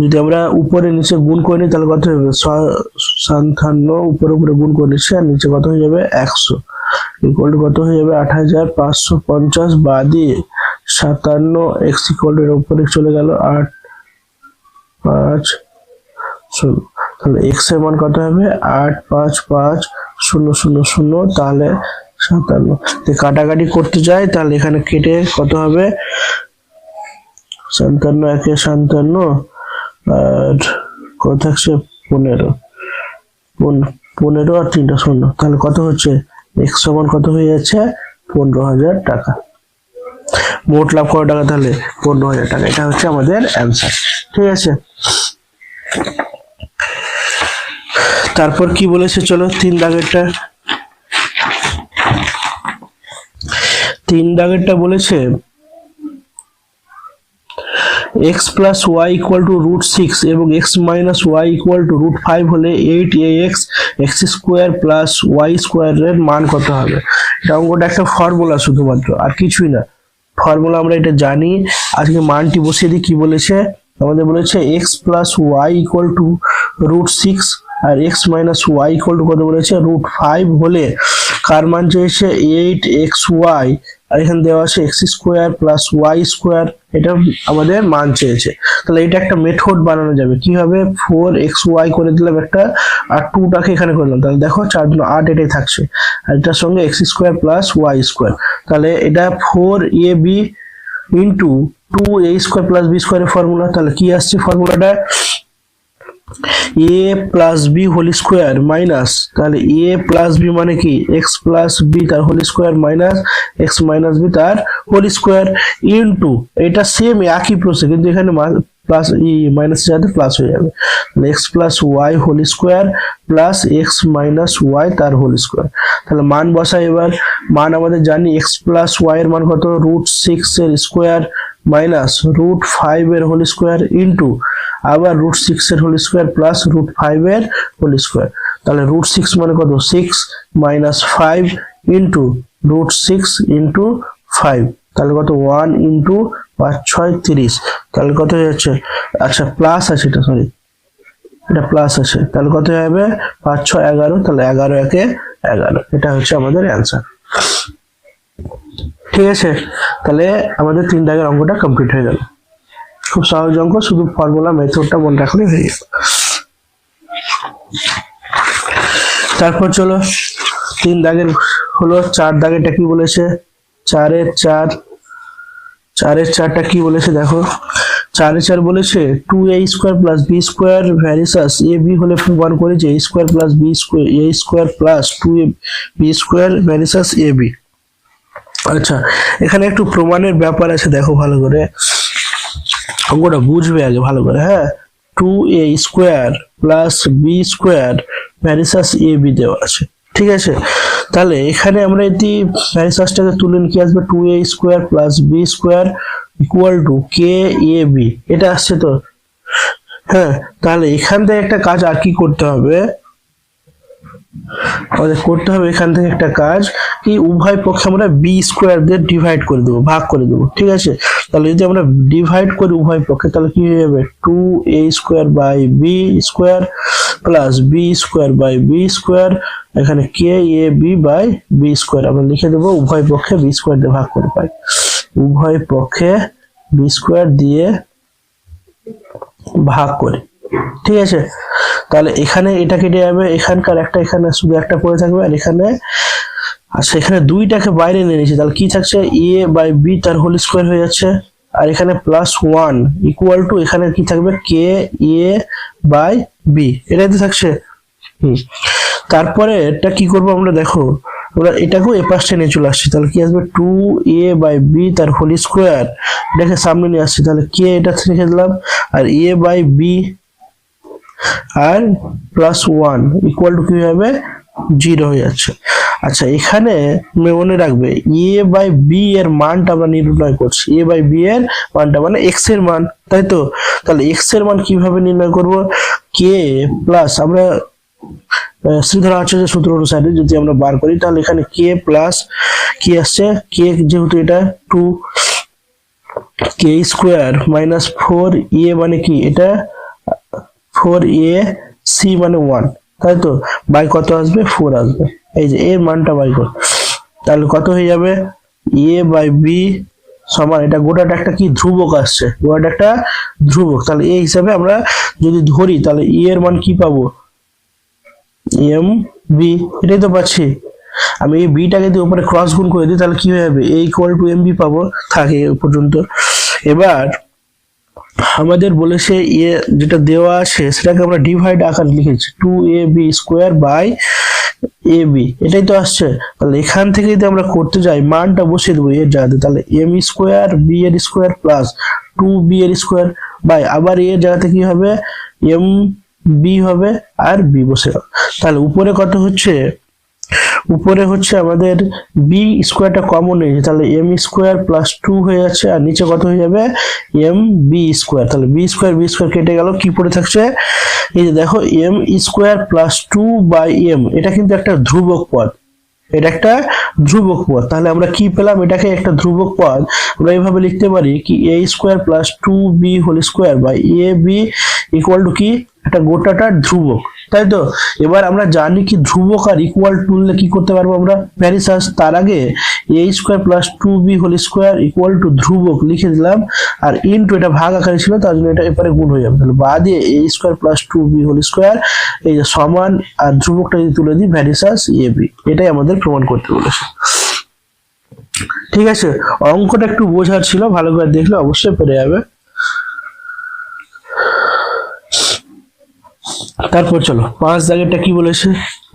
যদি আমরা উপরে নিচে গুণ করে নিই তাহলে কত হবে? 57, উপরে উপরে গুণ করে নিচ্ছি, আর নিচে কত হয়ে যাবে? 100, ইকুয়াল টু কত হয়ে যাবে? 8,550 বাদে 57, x ইকুয়াল টু এর উপরে চলে গেল 8, 5, 0, তাহলে x এর মান কত হবে? 8, 5, 5, 0, 0, 0, তাহলে 57। কাটাকাটি করতে যাই, তাহলে এখানে কেটে কত হবে? 57 একে 57, আর কত থাকছে? 15, 15 আর 3টা 0, তাহলে কত হচ্ছে? x সমান কত হয়ে যাচ্ছে? 15,000 টাকা। মোট লাভ কত টাকা? তাহলে 15,000 টাকা। এটা হচ্ছে আমাদের অ্যান্সার। ঠিক আছে, তারপর কি বলেছে চলো 3 দাগেরটা। 3 দাগেরটা বলেছে x plus y equal to √6 এবং x minus y equal to √5 হলে 8ax x square plus y স্কোয়ারের মান কত হবে? এটা অঙ্কটা একটা ফর্মুলা শুধুমাত্র, আর কিছুই না। ফর্মুলা আমরা এটা জানি, আজকে মানটি বসিয়ে দিই। কি বলেছে আমাদের? বলেছে x plus y equal to √6 R x minus y equal to কত বলেছে? √5 হলে কার মান চেয়েছে? 8xy, আর এখানে দেওয়া আছে x square plus y square, এটা আমাদের মান চেয়েছে। তাহলে এটা একটা মেথড বানানো যাবে, কি হবে? 4xy করে দিলাম একটা, আর 2টাকে এখানে করলাম, তাহলে দেখো 4 × 8 এটাই থাকছে, আর এটার সঙ্গে x square plus y square, তাহলে এটা 4ab into 2a² plus b স্কোয়ারের ফর্মুলা। তাহলে কি আসছে ফর্মুলাটা, a plus B whole square minus, তাহলে a প্লাস বি মানে কি x প্লাস বি তার whole square minus x minus B তার হোল স্কোয়ার ইন্টু, এটা সেম একই প্রসেস কিন্তু এখানে প্লাস মাইনাস সাথে প্লাস হয়ে যাবে, x plus y whole square plus x minus y তার হোল স্কোয়ার। তাহলে মান বসাই এবার, মান আমাদের জানি x প্লাস ওয়াই এর মান কত, √6 এর স্কোয়ার মাইনাস √5 এর হোল স্কোয়ার ইন্টু আবার √6 এর হোল স্কোয়ার প্লাস √5 এর হোল স্কোয়ার। তাহলে √6 মানে কত, 6 মাইনাস 5 ইন্টু √6 ইন্টু 5, তাহলে কত 1 ইন্টু 5 6 30, তাহলে কত হয়ে যাচ্ছে, আচ্ছা প্লাস আছে এটা, সরি এটা প্লাস আছে, তাহলে কত হবে 5 6 11, তাহলে 11 একে 11, এটা হচ্ছে আমাদের অ্যান্সার। ঠিক আছে, তাহলে আমাদের 3 দাগের অঙ্কটা কমপ্লিট হয়ে গেল। খুব সহজ অঙ্ক, শুধু ফর্মুলা মেথডটা মনে রাখলেই হয়ে গেল। তারপর চলো 3 দাগের হলো 4 দাগেরটা কি বলেছে, 4 4টা কি বলেছে দেখো, 4 বলেছে 2a² plus b square ভ্যারিসাস ab হলে প্রমাণ করে যে a² plus b square a² plus 2b square ভ্যারিসাস ab। আচ্ছা এখানে একটু প্রমাণের ব্যাপার আছে, দেখো ভালো করে অঙ্কটা বুঝবে আগে ভালো করে। হ্যাঁ, 2a² plus b square ভ্যারিসাস ab দেওয়া আছে, ঠিক আছে। তাহলে এখানে আমরা এটি ভ্যারিসাসটাকে তুলে কি আসবে, 2a² plus b square equal two kab, এটা আসছে তো। হ্যাঁ, তাহলে এখান থেকে একটা কাজ আর কি করতে হবে, আমাদের করতে হবে এখান থেকে একটা কাজ কি, উভয় পক্ষে আমরা বি স্কোয়ার দিয়ে ডিভাইড করে দেবো, ভাগ করে দেবো, ঠিক আছে। তাহলে যদি আমরা ডিভাইড করি উভয় পক্ষে, তাহলে কি হয়ে যাবে, 2a² by B square plus B square by B square, এখানে kab বাই বি স্কোয়ার আমরা লিখে দেবো, উভয় পক্ষে বি স্কোয়ার দিয়ে ভাগ করে পাই, উভয় পক্ষে বি স্কোয়ার দিয়ে ভাগ করে, ঠিক আছে। তাহলে এখানে এটা কেটে যাবে, এখানকার একটা এখানে শুধু একটা পড়ে থাকবে, আর এখানে আচ্ছা এখানে দুইটাকে বাইরে নিয়ে নিয়েছি, তাহলে কি থাকছে, a বাই বি তার হোল স্কোয়ার হয়ে যাচ্ছে, আর এখানে প্লাস 1 ইকুয়াল টু এখানে কি থাকবে, k a বাই বি, এটাই তো থাকছে। তারপরে এটা কি করবো আমরা, দেখো আমরা এটাকেও এ পাশে নিয়ে চলে আসছি, তাহলে কি আসবে 2a বাই বি তার হোল স্কোয়ার, এটাকে সামনে নিয়ে আসছি, তাহলে k এটা রেখে দিলাম, আর a বাই বি আর প্লাস 1 ইকুয়াল টু কি হবে, 0 হয়ে যাচ্ছে। আচ্ছা এখানে মনে রাখবে a বাই বি এর মানটা আমরা নির্ণয় করছি, a বাই বি এর মানটা মানে x এর মান, তাই তো। তাহলে x এর মান কিভাবে নির্ণয় করব, k প্লাস আমরা শ্রীধর আচার্যের সূত্র অনুসারে যদি আমরা বার করি, তাহলে এখানে k প্লাস কি আসছে, k যেহেতু এটা 2 k স্কোয়ার মাইনাস 4a মানে কি, এটা 4ac মানে 1, তাই তো, বাই কত আসবে, 4 আসবে, এই যে এর মানটা বাই কর, তাহলে কত হয়ে যাবে, a বাই বি সমান, এটা গোটাটা একটা কি ধ্রুবক আসছে, গোটাটা একটা ধ্রুবক, তাহলে এই হিসাবে আমরা যদি ধরি তাহলে e এর মান কি পাবো, mb, এটাই তো পাচ্ছি। আমি এই বিটাকে দিয়ে উপরে ক্রস গুণ করে দিই, তাহলে কি হয়ে যাবে, a ইকুয়াল টু mb পাবো, থাকে পর্যন্ত। এবার আমাদের বলেছে এ যেটা দেওয়া আছে সেটাকে আমরা ডিভাইড আকারে লিখেছি, 2ab স্কোয়ার বাই ab, এটাই তো আসছে। তাহলে এখান থেকে যদি আমরা করতে যাই, মানটা বসিয়ে দেবো এর জায়গাতে, তাহলে m স্কোয়ার b এর স্কোয়ার প্লাস 2b এর স্কোয়ার বাই আবার এর জায়গাতে কি হবে, mb হবে আর b বসে গেল। তাহলে উপরে কত হচ্ছে, উপরে হচ্ছে আমাদের বি স্কোয়ারটা কমন নিয়েছে, তাহলে এম স্কোয়ার প্লাস 2 হয়ে যাচ্ছে, আর নিচে কত হয়ে যাবে, এম বি স্কোয়ার, তাহলে বি স্কোয়ার কেটে গেল, কি পড়ে থাকছে, এই যে দেখো M square plus 2 by M, এটা কিন্তু একটা ধ্রুবক পদ, এটা একটা ধ্রুবক পদ। তাহলে আমরা কি পেলাম, এটাকে একটা ধ্রুবক পদ আমরা এইভাবে লিখতে পারি কি, a square plus 2b whole square by a b equal to কি, একটা গোটাটা ধ্রুবক, তাই তো। এবার আমরা জানি কি ধ্রুবক আর ইকুয়াল টুললে কি করতে পারবো আমরা, ভ্যারিসাস, তার আগে a square plus 2b whole square equal to ধ্রুবক লিখে দিলাম, আর ইনটু এটা ভাগ আকারে ছিল তার জন্য এটা এপারে গুণ হয়ে যাবে, তাহলে বাদ দিয়ে a square plus 2b whole square, এই যে সমান, আর ধ্রুবকটা যদি তুলে দিই ভ্যারিসাস ab, এটাই আমাদের প্রমাণ করতে বলেছে। ঠিক আছে, অঙ্কটা একটু বোঝার ছিল, ভালো করে দেখলে অবশ্যই পেরে যাবে। তারপর চলো 5 দাগেরটা কি বলেছে।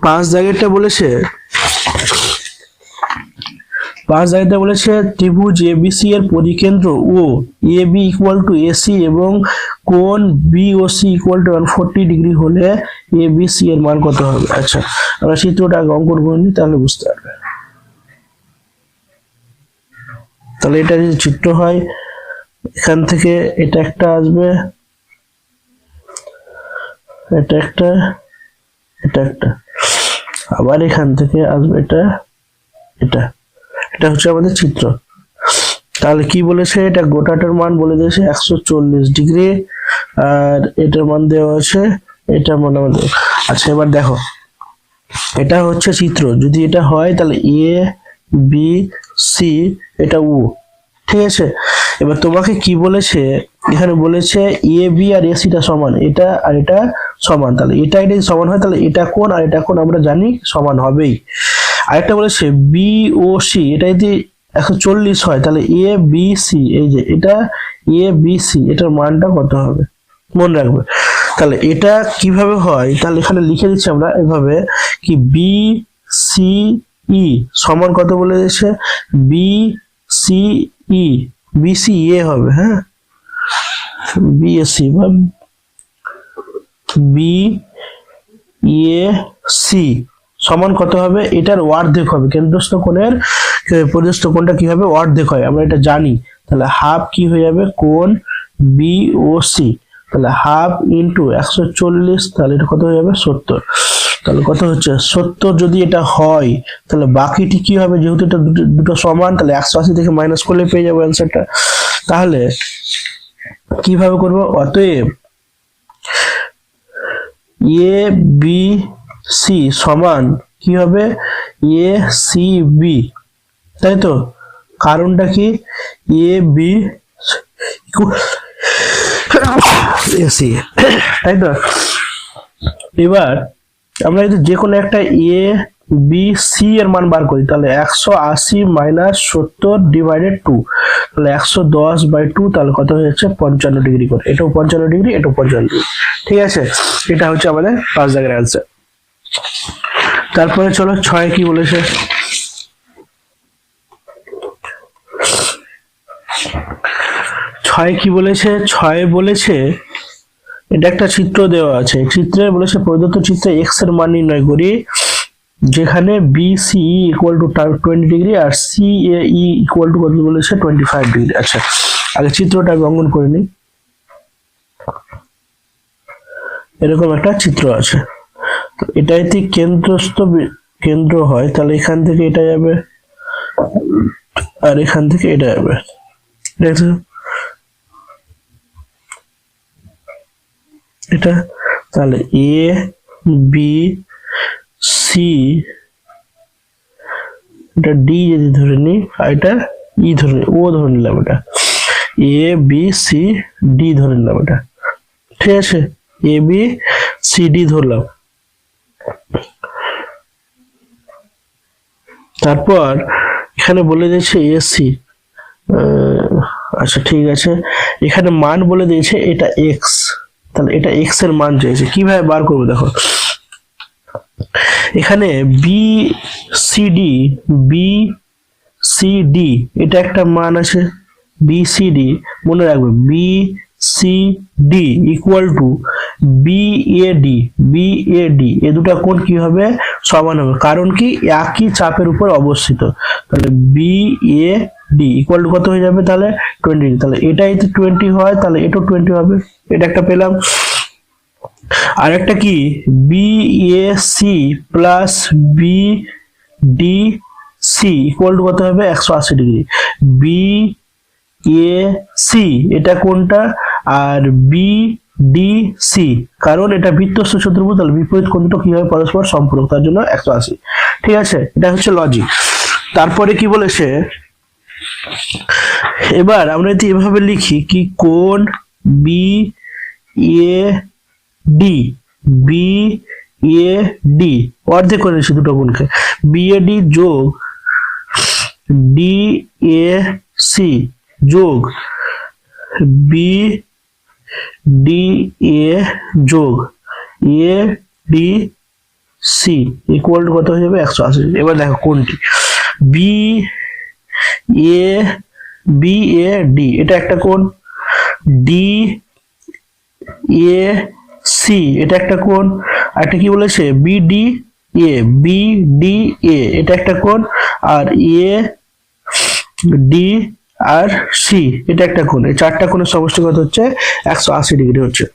5 দাগেরটা বলেছে, 5 দাগেরটা বলেছে ত্রিভুজ এবিসি এর পরিকেন্দ্র O A B equal to AC এবং কোণ B O C equal to 140 degree হলে এ বি সি এর মান কত হবে। আচ্ছা, আমরা চিত্রটা আগে অঙ্কন করে নিই, তাহলে বুঝতে পারবে। তাহলে এটা যদি চিত্র হয়, এখান থেকে এটা একটা আসবে, এটা একটা, এটা একটা, আবার এখান থেকে আসবে এটা, এটা, এটা হচ্ছে আমাদের চিত্র। তাহলে কি বলেছে, এটা গোটাটার মান বলে দিয়েছে 140 ডিগ্রি, আর এটার মান দেওয়া আছে, এটার মান আমাদের। আচ্ছা, এবার দেখো, এটা হচ্ছে চিত্র, যদি এটা হয় তাহলে এ বি সি, এটা ও, ঠিক আছে। এবার তোমাকে কি বলেছে, এখানে বলেছে এ বি আর এসিটা সমান, এটা আর এটা সমান, তাহলে এটা এটা সমান হয়, তাহলে এটা কোণ আর এটা কোণ আমরা জানি সমান হবেই। আরেকটা বলেছে বি ও সি, এটা যদি 140 হয়, তাহলে এ বি সি, এই যে এটা এ বি সি, এটার মানটা কত হবে মনে রাখবে। তাহলে এটা কিভাবে হয়, তাহলে এখানে লিখে দিচ্ছি আমরা এভাবে, কি বি সি ই সমান কত বলে দিয়েছে, B C E, B C A হবে, হ্যাঁ, বি এ সি বা বি এ সি সমান কত হবে, এটার অর্ধেক হবে, কেন্দ্রস্থ কোণের পরিস্থ কোণটা কি হবে, অর্ধেক হয়, আমরা এটা জানি। তাহলে হাফ কি হয়ে যাবে, কোণ বি ও সি, তাহলে হাফ ইন্টু 140, তাহলে এটা কত হয়ে যাবে 70। তাহলে কত হচ্ছে 70। যদি এটা হয় তাহলে বাকিটি কি হবে, যেহেতু এটা দুটো সমান, তাহলে 180 থেকে মাইনাস করলে পেয়ে যাবো অ্যান্সারটা। তাহলে কিভাবে করব, অতএব এ বি সি সমান কি হবে, এ সি বি, তাই তো। কারণটা কি, এ বি এসি, তাই তো। এবার আমরা যদি যে কোনো একটা এ বি সি এর মান বার করি, তাহলে 180 মাইনাস 70 ডিভাইডেড 2, তাহলে 110/2, তাহলে কত হয়েছে 55 ডিগ্রি করে, এটাও 55 ডিগ্রি, এটাও 55 ডিগ্রি, ঠিক আছে। এটা হচ্ছে আমাদের 5 দাগের অ্যান্সার। তারপরে চলো 6 কি বলেছে। 6 কি বলেছে, 6 বলেছে এটা একটা চিত্র দেওয়া আছে, চিত্রে বলেছে প্রদত্ত চিত্রে এক্স এর মান নির্ণয় করি, যেখানে B C equal to 20 degree আর সি এ ইকুয়াল টু কত বলেছে 25 ডিগ্রি। আচ্ছা, আগে চিত্রটা আমি অঙ্কন করে নিই। এরকম একটা চিত্র আছে, তো এটা যদি কেন্দ্রস্থ কেন্দ্র হয়, তাহলে এখান থেকে এটা যাবে আর এখান থেকে এটা যাবে, দেখছো এটা। তাহলে এ বি সি, এটা ডি যদি ধরে নি, আর এটা ই ধরে ও ধরে নিলাম, এটা এ বি সি ডি ধরে নিলাম, এটা ঠিক আছে, এ বি সি ডি ধরলাম। তারপর এখানে বলে দিয়েছে এসি, আচ্ছা ঠিক আছে, এখানে মান বলে দিয়েছে এটা এক্স, তাহলে এটা এক্স এর মান চাইছে, কিভাবে বার করবো দেখো। এখানে বি সি ডি এটা একটা মান আছে, বি সি ডি মনে রাখবে, B C D equal to B A D, এ দুটা কোণ কি হবে, সমান হবে, কারণ কি একই চাপের উপর অবস্থিত। তাহলে B A D equal to কত হয়ে যাবে, তাহলে 20, তাহলে এটা যদি 20 হয় তাহলে এটাও 20 হবে, এটা একটা পেলাম। আর একটা কি, B A C plus B D C equal to কত হবে 180 ডিগ্রি, বি এ সি এটা কোনটা, আর বি ডি সি, কারণ এটা বৃত্তস্থ চতুর্ভুজ, তাহলে বিপরীত কোণ দুটো কি হবে পরস্পর সম্পূরক, তার জন্য 180, ঠিক আছে। এটা হচ্ছে লজিক। তারপরে কি বলেছে, এবার আমরা যদি এভাবে লিখি কি, কোণ B A D, B A D অর্ধেক করে নিচ্ছি দুটো কোণকে, বি এ ডি যোগ ডি এ সি যোগ বি ডি এ যোগ A D C equal to কত হয়ে যাবে 180। এবার দেখো কোনটি B A B A D এটা একটা কোণ, ডি এ সি এটা একটা কোণ, আর একটা কি বলেছে বি ডি এ এটা একটা কোণ, আর এ ডি আর সি এটা একটা কোণ। এই চারটা কোণের সমষ্টি কত হচ্ছে 180 ডিগ্রি হচ্ছে।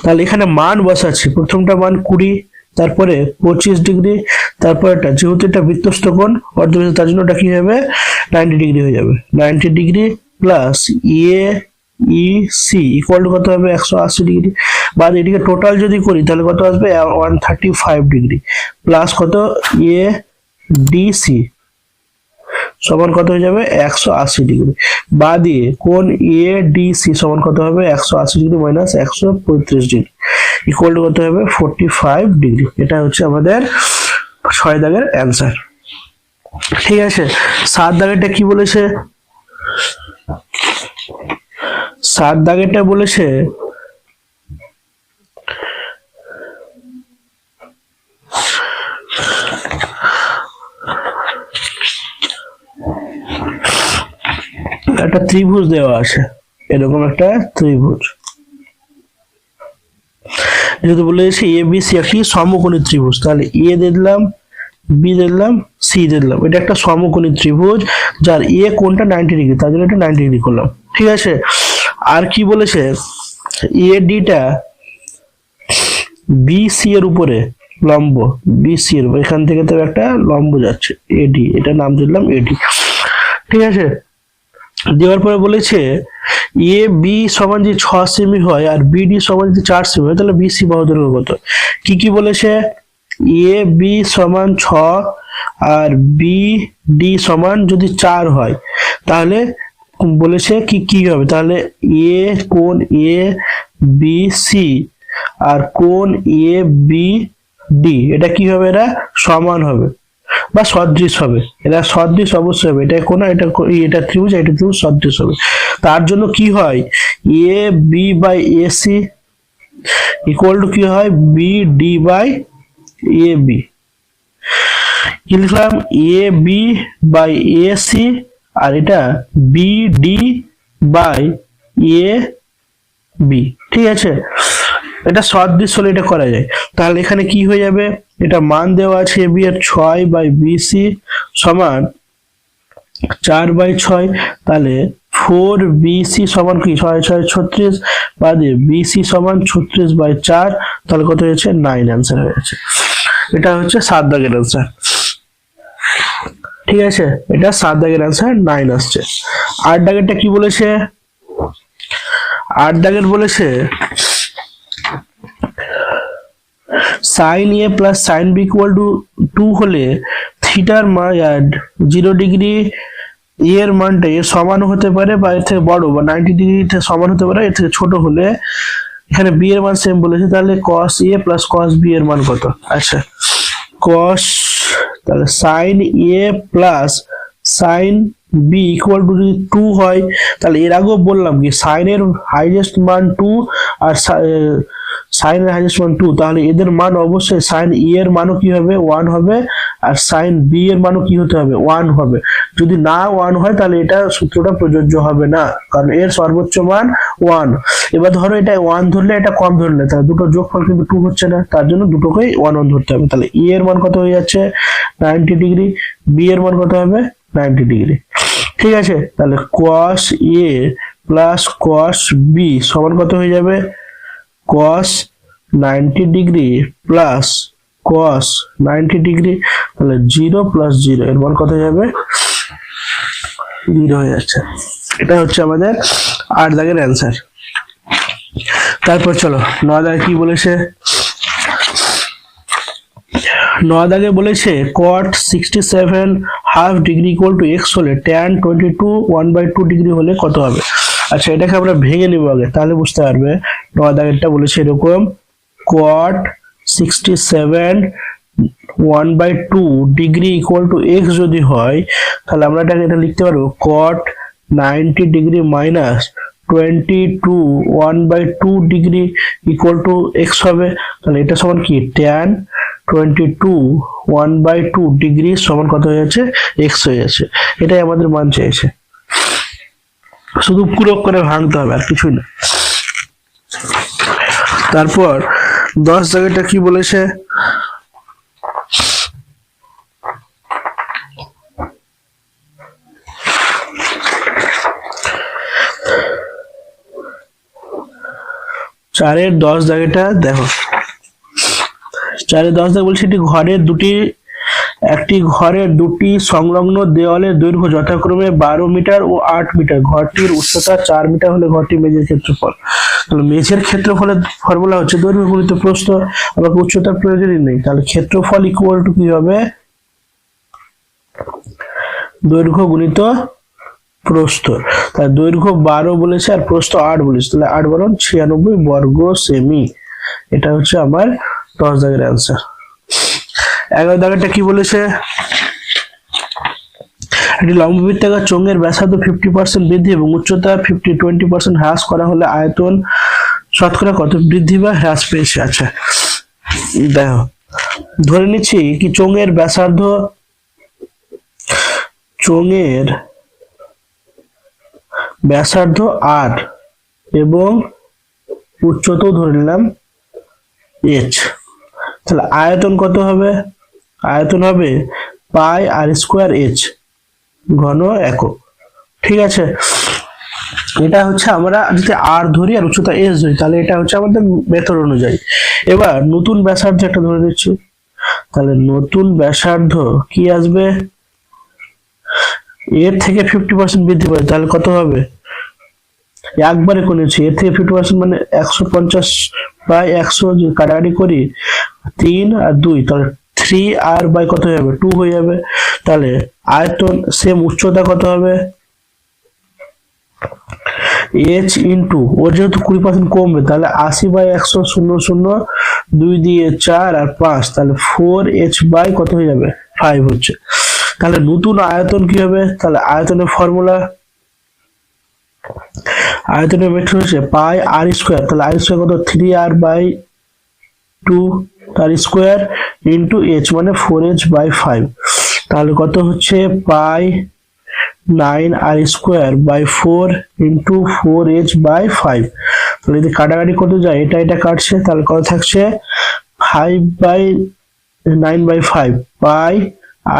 তাহলে এখানে মান বসাচ্ছি, প্রথমটা মান 20, তারপরে 25 ডিগ্রি, তারপর এটা যেহেতু এটা বৃত্তস্থ কোণ অর্ধবৃত্ত তার জন্য এটা কি হবে 90 ডিগ্রি হয়ে যাবে। 90 degree plus A E C equal to কত হবে 180 ডিগ্রি, বা এদিকে টোটাল যদি করি তাহলে কত আসবে 135 ডিগ্রি প্লাস কত এ ডি সি সমান কত হয়ে যাবে 180 ডিগ্রি, বা দিয়ে কোণ এ ডি সি সমান কত হবে 180 degree minus 135 degree equal to কত হবে 45 ডিগ্রি। এটা হচ্ছে আমাদের 6 দাগের অ্যান্সার। ঠিক আছে, 7 দাগেরটা কি বলেছে, 7 দাগেরটা বলেছে একটা ত্রিভুজ দেওয়া আছে, এরকম একটা ত্রিভুজ, যেহেতু বলেছি এ বি সি একটি সমকোণী ত্রিভুজ, তাহলে এ দিলাম, বি দিলাম, সি দিলাম, এটা একটা সমকোণী ত্রিভুজ যার এ কোণটা 90 ডিগ্রি, তার জন্য এটা 90 ডিগ্রি করলাম। ঠিক আছে, আর কি বলেছে এ ডিটা বি সি এর উপরে লম্ব, বি সি এর এখান থেকে তো একটা লম্ব যাচ্ছে এডি, এটা নাম দিলাম এডি। ঠিক আছে, দেওয়ার পরে বলেছে এ বি সমান যদি 6 সেমি হয় আর বিডি সমান যদি 4 সেমি হয় তাহলে বিসি বাহু দৈর্ঘ্য কত। কি কি বলেছে, এ বি সমান 6 আর বি ডি সমান যদি 4 হয় তাহলে বলেছে কি কি হবে, তাহলে এ কোণ এ বি সি আর কোণ এ বি ডি এটা কি হবে, এরা সমান হবে বা সদৃশ হবে, এরা সদৃশ অবশ্যই হবে, এটা কোন এটা ত্রিভুজ, এটা ত্রিভুজ সদৃশ হবে। তার জন্য কি হয় A B by A C equal to কি হয় B D by A B, কি লিখলাম A B by A C আর এটা B D by A B. ঠিক আছে, এটা সদৃশ হলে এটা করা যায়। তাহলে এখানে কি হয়ে যাবে, এটা মান দেওয়া আছে এ বি এর 6 বাই বিসি সমান 4/6, তাহলে 4BC সমান কি 6 6 36 বাদে BC সমান 36/4, তাহলে কত হয়েছে 9 অ্যান্সার হয়েছে। এটা হচ্ছে 7 দাগের অ্যান্সার। ঠিক আছে, এটা 7 দাগের অ্যান্সার 9 আসছে। 8 দাগেরটা কি বলেছে, 8 দাগের বলেছে sin A plus sin B equal to 2 হলে থিটার মান 0 ডিগ্রি এর মানটা এর সমান হতে পারে বা এর থেকে বড়, বা 90 ডিগ্রিতে সমান হতে পারে, এর থেকে ছোট হলে এখানে b এর মান সেম বলেছে, তাহলে cos A plus cos B এর মান কত। আচ্ছা cos, তাহলে sin A plus sin B equal two যদি 2 হয়, তাহলে এর আগেও বললাম কি sin এর হাইয়েস্ট মান 2 আর sin এর হাইয়েস্ট মান 2, তাহলে এদের মান অবশ্যই sin A এর মানও কি হবে 1 হবে আর sin B এর মানও কি হতে হবে 1 হবে। যদি না 1 হয় তাহলে এটা সূত্রটা প্রযোজ্য হবে না, কারণ এর সর্বোচ্চ মান 1। এবার ধরো এটা 1 ধরলে এটা কম ধরলে, তাহলে দুটো যোগফল কিন্তু 2 হচ্ছে না, তার জন্য দুটোকেই 1 1 ধরতে হবে। তাহলে A এর মান কত হয়ে যাচ্ছে 90 ডিগ্রি, B এর মান কত হবে 90 ডিগ্রি। ঠিক আছে, তাহলে cos A plus cos B সমান কত হয়ে যাবে cos 90 degree plus cos 90 degree, তাহলে 0 প্লাস 0 এর মান কত যাবে 0 হয়ে যাচ্ছে। এটা হচ্ছে আমাদের 8 দাগের অ্যান্সার। তারপর চলো 9 দাগে কি বলেছে, 9 দাগে বলেছে cot 67 half degree equal to x হলে tan 22 1/2 ডিগ্রি হলে কত হবে। আচ্ছা এটাকে আমরা ভেঙে নিব আগে, তাহলে বুঝতে পারবে। 9 দাগেরটা বলেছে এরকম cot 67 1/2 degree equal to x যদি হয়, তাহলে আমরা এটা লিখতে পারবো cot 90 degree minus 22 1/2 degree equal to x হবে। তাহলে এটা সমান কি tan 22 1/2 ডিগ্রি সমান কত হয়ে যাচ্ছে, এক্স হয়ে যাচ্ছে। এটাই আমাদের মান চেয়েছে, শুধু পূরক করে ভাঙতে হবে আর কিছুই না। তারপর 10 জায়গাটা কি বলেছে, চারের 10 জায়গাটা দেখো, 4-10 দাগে বলছে একটি ঘরের দুটি সংলগ্ন দেওয়ালের দৈর্ঘ্য যথাক্রমে 12 মিটার ও 8 মিটার। ঘরটির উচ্চতা 4 মিটার হলে ঘরটি মেঝের ক্ষেত্রফল। তাহলে মেঝের ক্ষেত্রফলের ফর্মুলা হচ্ছে দৈর্ঘ্য গুণিত প্রস্থ, আমাকে উচ্চতার প্রয়োজনই নেই। তাহলে ক্ষেত্রফল ইকুয়াল টু কি হবে, দৈর্ঘ্য গুণিত প্রস্থ। তাহলে দৈর্ঘ্য 12 বলেছে আর প্রস্থ 8 বলেছে, তাহলে 8 × 96 বর্গ সেমি। এটা হচ্ছে আমার 10 দাগের অ্যান্সার। 11 দাগেরটা কি বলেছে, একটি লম্ববৃত্তাকার চোঙের ব্যাসার্ধ 50% বৃদ্ধি এবং উচ্চতা 20% হ্রাস করা হলে আয়তন শতকরা কত বৃদ্ধি বা হ্রাস পেয়েছে। আচ্ছা দেখো, ধরে নিচ্ছি কি চোঙের ব্যাসার্ধ আর এবং উচ্চতাও ধরে নিলাম h। তাহলে আয়তন কত হবে, আয়তন হবে পাই আর স্কোয়ার h ঘন একক। ঠিক আছে, এটা হচ্ছে আমরা যদি আর ধরি আর উচ্চতা h ধরি, তাহলে এটা হচ্ছে আমাদের মেথড অনুযায়ী। এবার নতুন ব্যাসার্ধ একটা ধরে নিচ্ছি, তাহলে নতুন ব্যাসার্ধ কি আসবে, এর থেকে 50% বৃদ্ধি পাবে, তাহলে কত হবে, একবারে করেছি, এর থেকে 50% মানে 150/100 যদি কাটাকাটি করি 3 আর 2, তাহলে 3 আর বাই কত হয়ে যাবে, 2 হয়ে যাবে। তাহলে আয়তন সেম, উচ্চতা কত হবে, h ইন্টু ওর যেহেতু 20% কমবে, তাহলে 80/100 0 0 2 দিয়ে 4 আর 5, তাহলে 4h বাই কত হয়ে যাবে 5 হচ্ছে। তাহলে নতুন আয়তন কি হবে, তাহলে আয়তনের ফর্মুলা, আয়তনের মেথড হচ্ছে পাই আর স্কয়ার। তাহলে আর স্কয়ার কত, 3r/2 তার স্কয়ার ইন্টু h মানে 4h/5। তাহলে কত হচ্ছে পাই 9r² 4 ইন্টু 4h/5। তাহলে যদি কাটাকাটি করতে যায়, এটা কাটছে, তাহলে কত থাকছে 5/9/5 পাই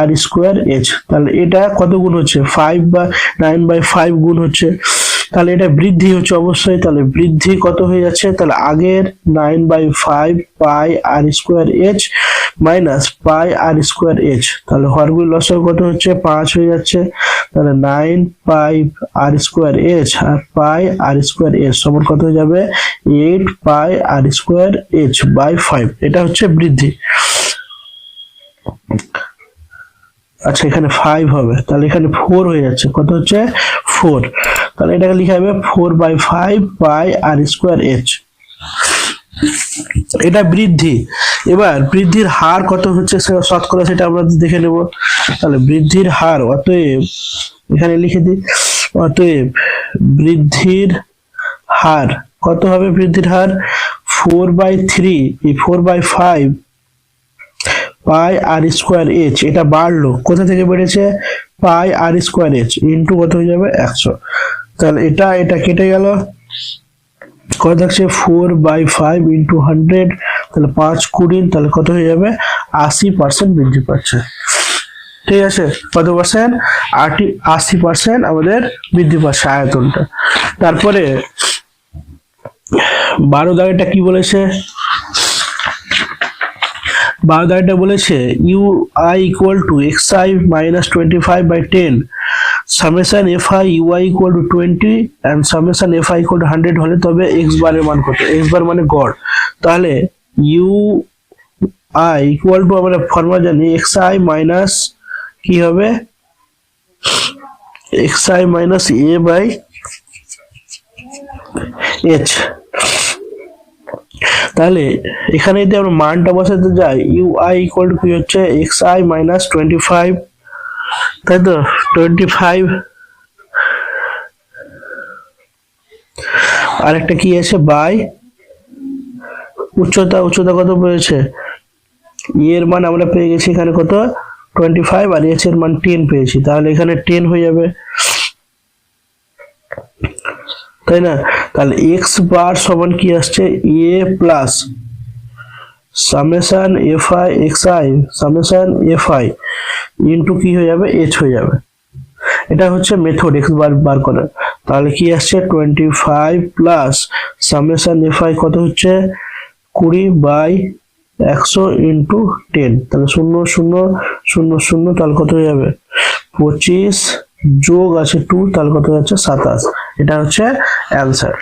r²h। তাহলে এটা কত গুণ হচ্ছে, 5/9/5 গুণ হচ্ছে, তাহলে এটা বৃদ্ধি হচ্ছে অবশ্যই। তাহলে বৃদ্ধি কত হয়ে যাচ্ছে, তাহলে আগের 9/5 পাই r² মাইনাস পাই r²h, তাহলে হরগুলো লসাগু কত হচ্ছে 5 হয়ে যাচ্ছে। তাহলে 9 পাই r²h আর পাই r²h সমান কত হয়ে যাবে 8 পাই r²h/5। এটা হচ্ছে বৃদ্ধি। আচ্ছা এখানে 5 হবে, তাহলে এখানে 4 হয়ে যাচ্ছে, কত হচ্ছে 4। তাহলে এটাকে লিখা হবে 4/5 পাই r²h। এটা বৃদ্ধি। এবার বৃদ্ধির হার কত হচ্ছে শতকরা, সেটা আমরা দেখে নেব। তাহলে বৃদ্ধির হার, অতএব এখানে লিখে দিই, অতএব বৃদ্ধির হার কত হবে, বৃদ্ধির হার 4/3 4/5 পাই r²h। এটা বাড়লো, কোথা থেকে বেড়েছে, পাই r²h ইন্টু কত হয়ে যাবে 100। তাহলে এটা কেটে গেল, কত থাকছে 4/5 ইন্টু 100, তাহলে 5 20, তাহলে কত হয়ে যাবে 80% বৃদ্ধি পাচ্ছে। ঠিক আছে, কত পার্সেন্ট, 80% আমাদের বৃদ্ধি পাচ্ছে আয়তনটা। তারপরে 12 দাগেরটা কি বলেছে, 12 দাগেরটা বলেছে ui equal to xi minus 25/10 summation fi ui equal to 20 and summation fi equal to 100 হলে তবে x বারের মান কত, x বার মানে গড়। তাহলে ui ইকুয়াল টু আমরা ফর্মুলা জানি xi মাইনাস কি হবে, xi minus a by h তাহলে এখানে যদি আমরা মানটা বসাতে যাই ইউ আই ইকুয়াল টু কি হচ্ছে এক্স আই মাইনাস 25, তাই তো 25, আরেকটা কি আছে বাই উচ্চতা কত পেয়েছে, এর মান আমরা পেয়ে গেছি এখানে কত 25 আর এস এর মান 10 পেয়েছি, তাহলে এখানে 10 হয়ে যাবে, তাই না? তাহলে এক্স বার সমান কি আসছে A plus summation f i x i summation f i into কি হয়ে যাবে এইচ হয়ে যাবে। এটা হচ্ছে মেথড এক্স বার করার। তাহলে কি আসছে 25 প্লাস সামেশন এফ আই কত হচ্ছে 20/100 ইন্টু 10, তাহলে 0 0 0 0, তাহলে কত হয়ে যাবে 25 যোগ আছে 2, তাহলে কত হচ্ছে 27। এটা হচ্ছে অ্যান্সার।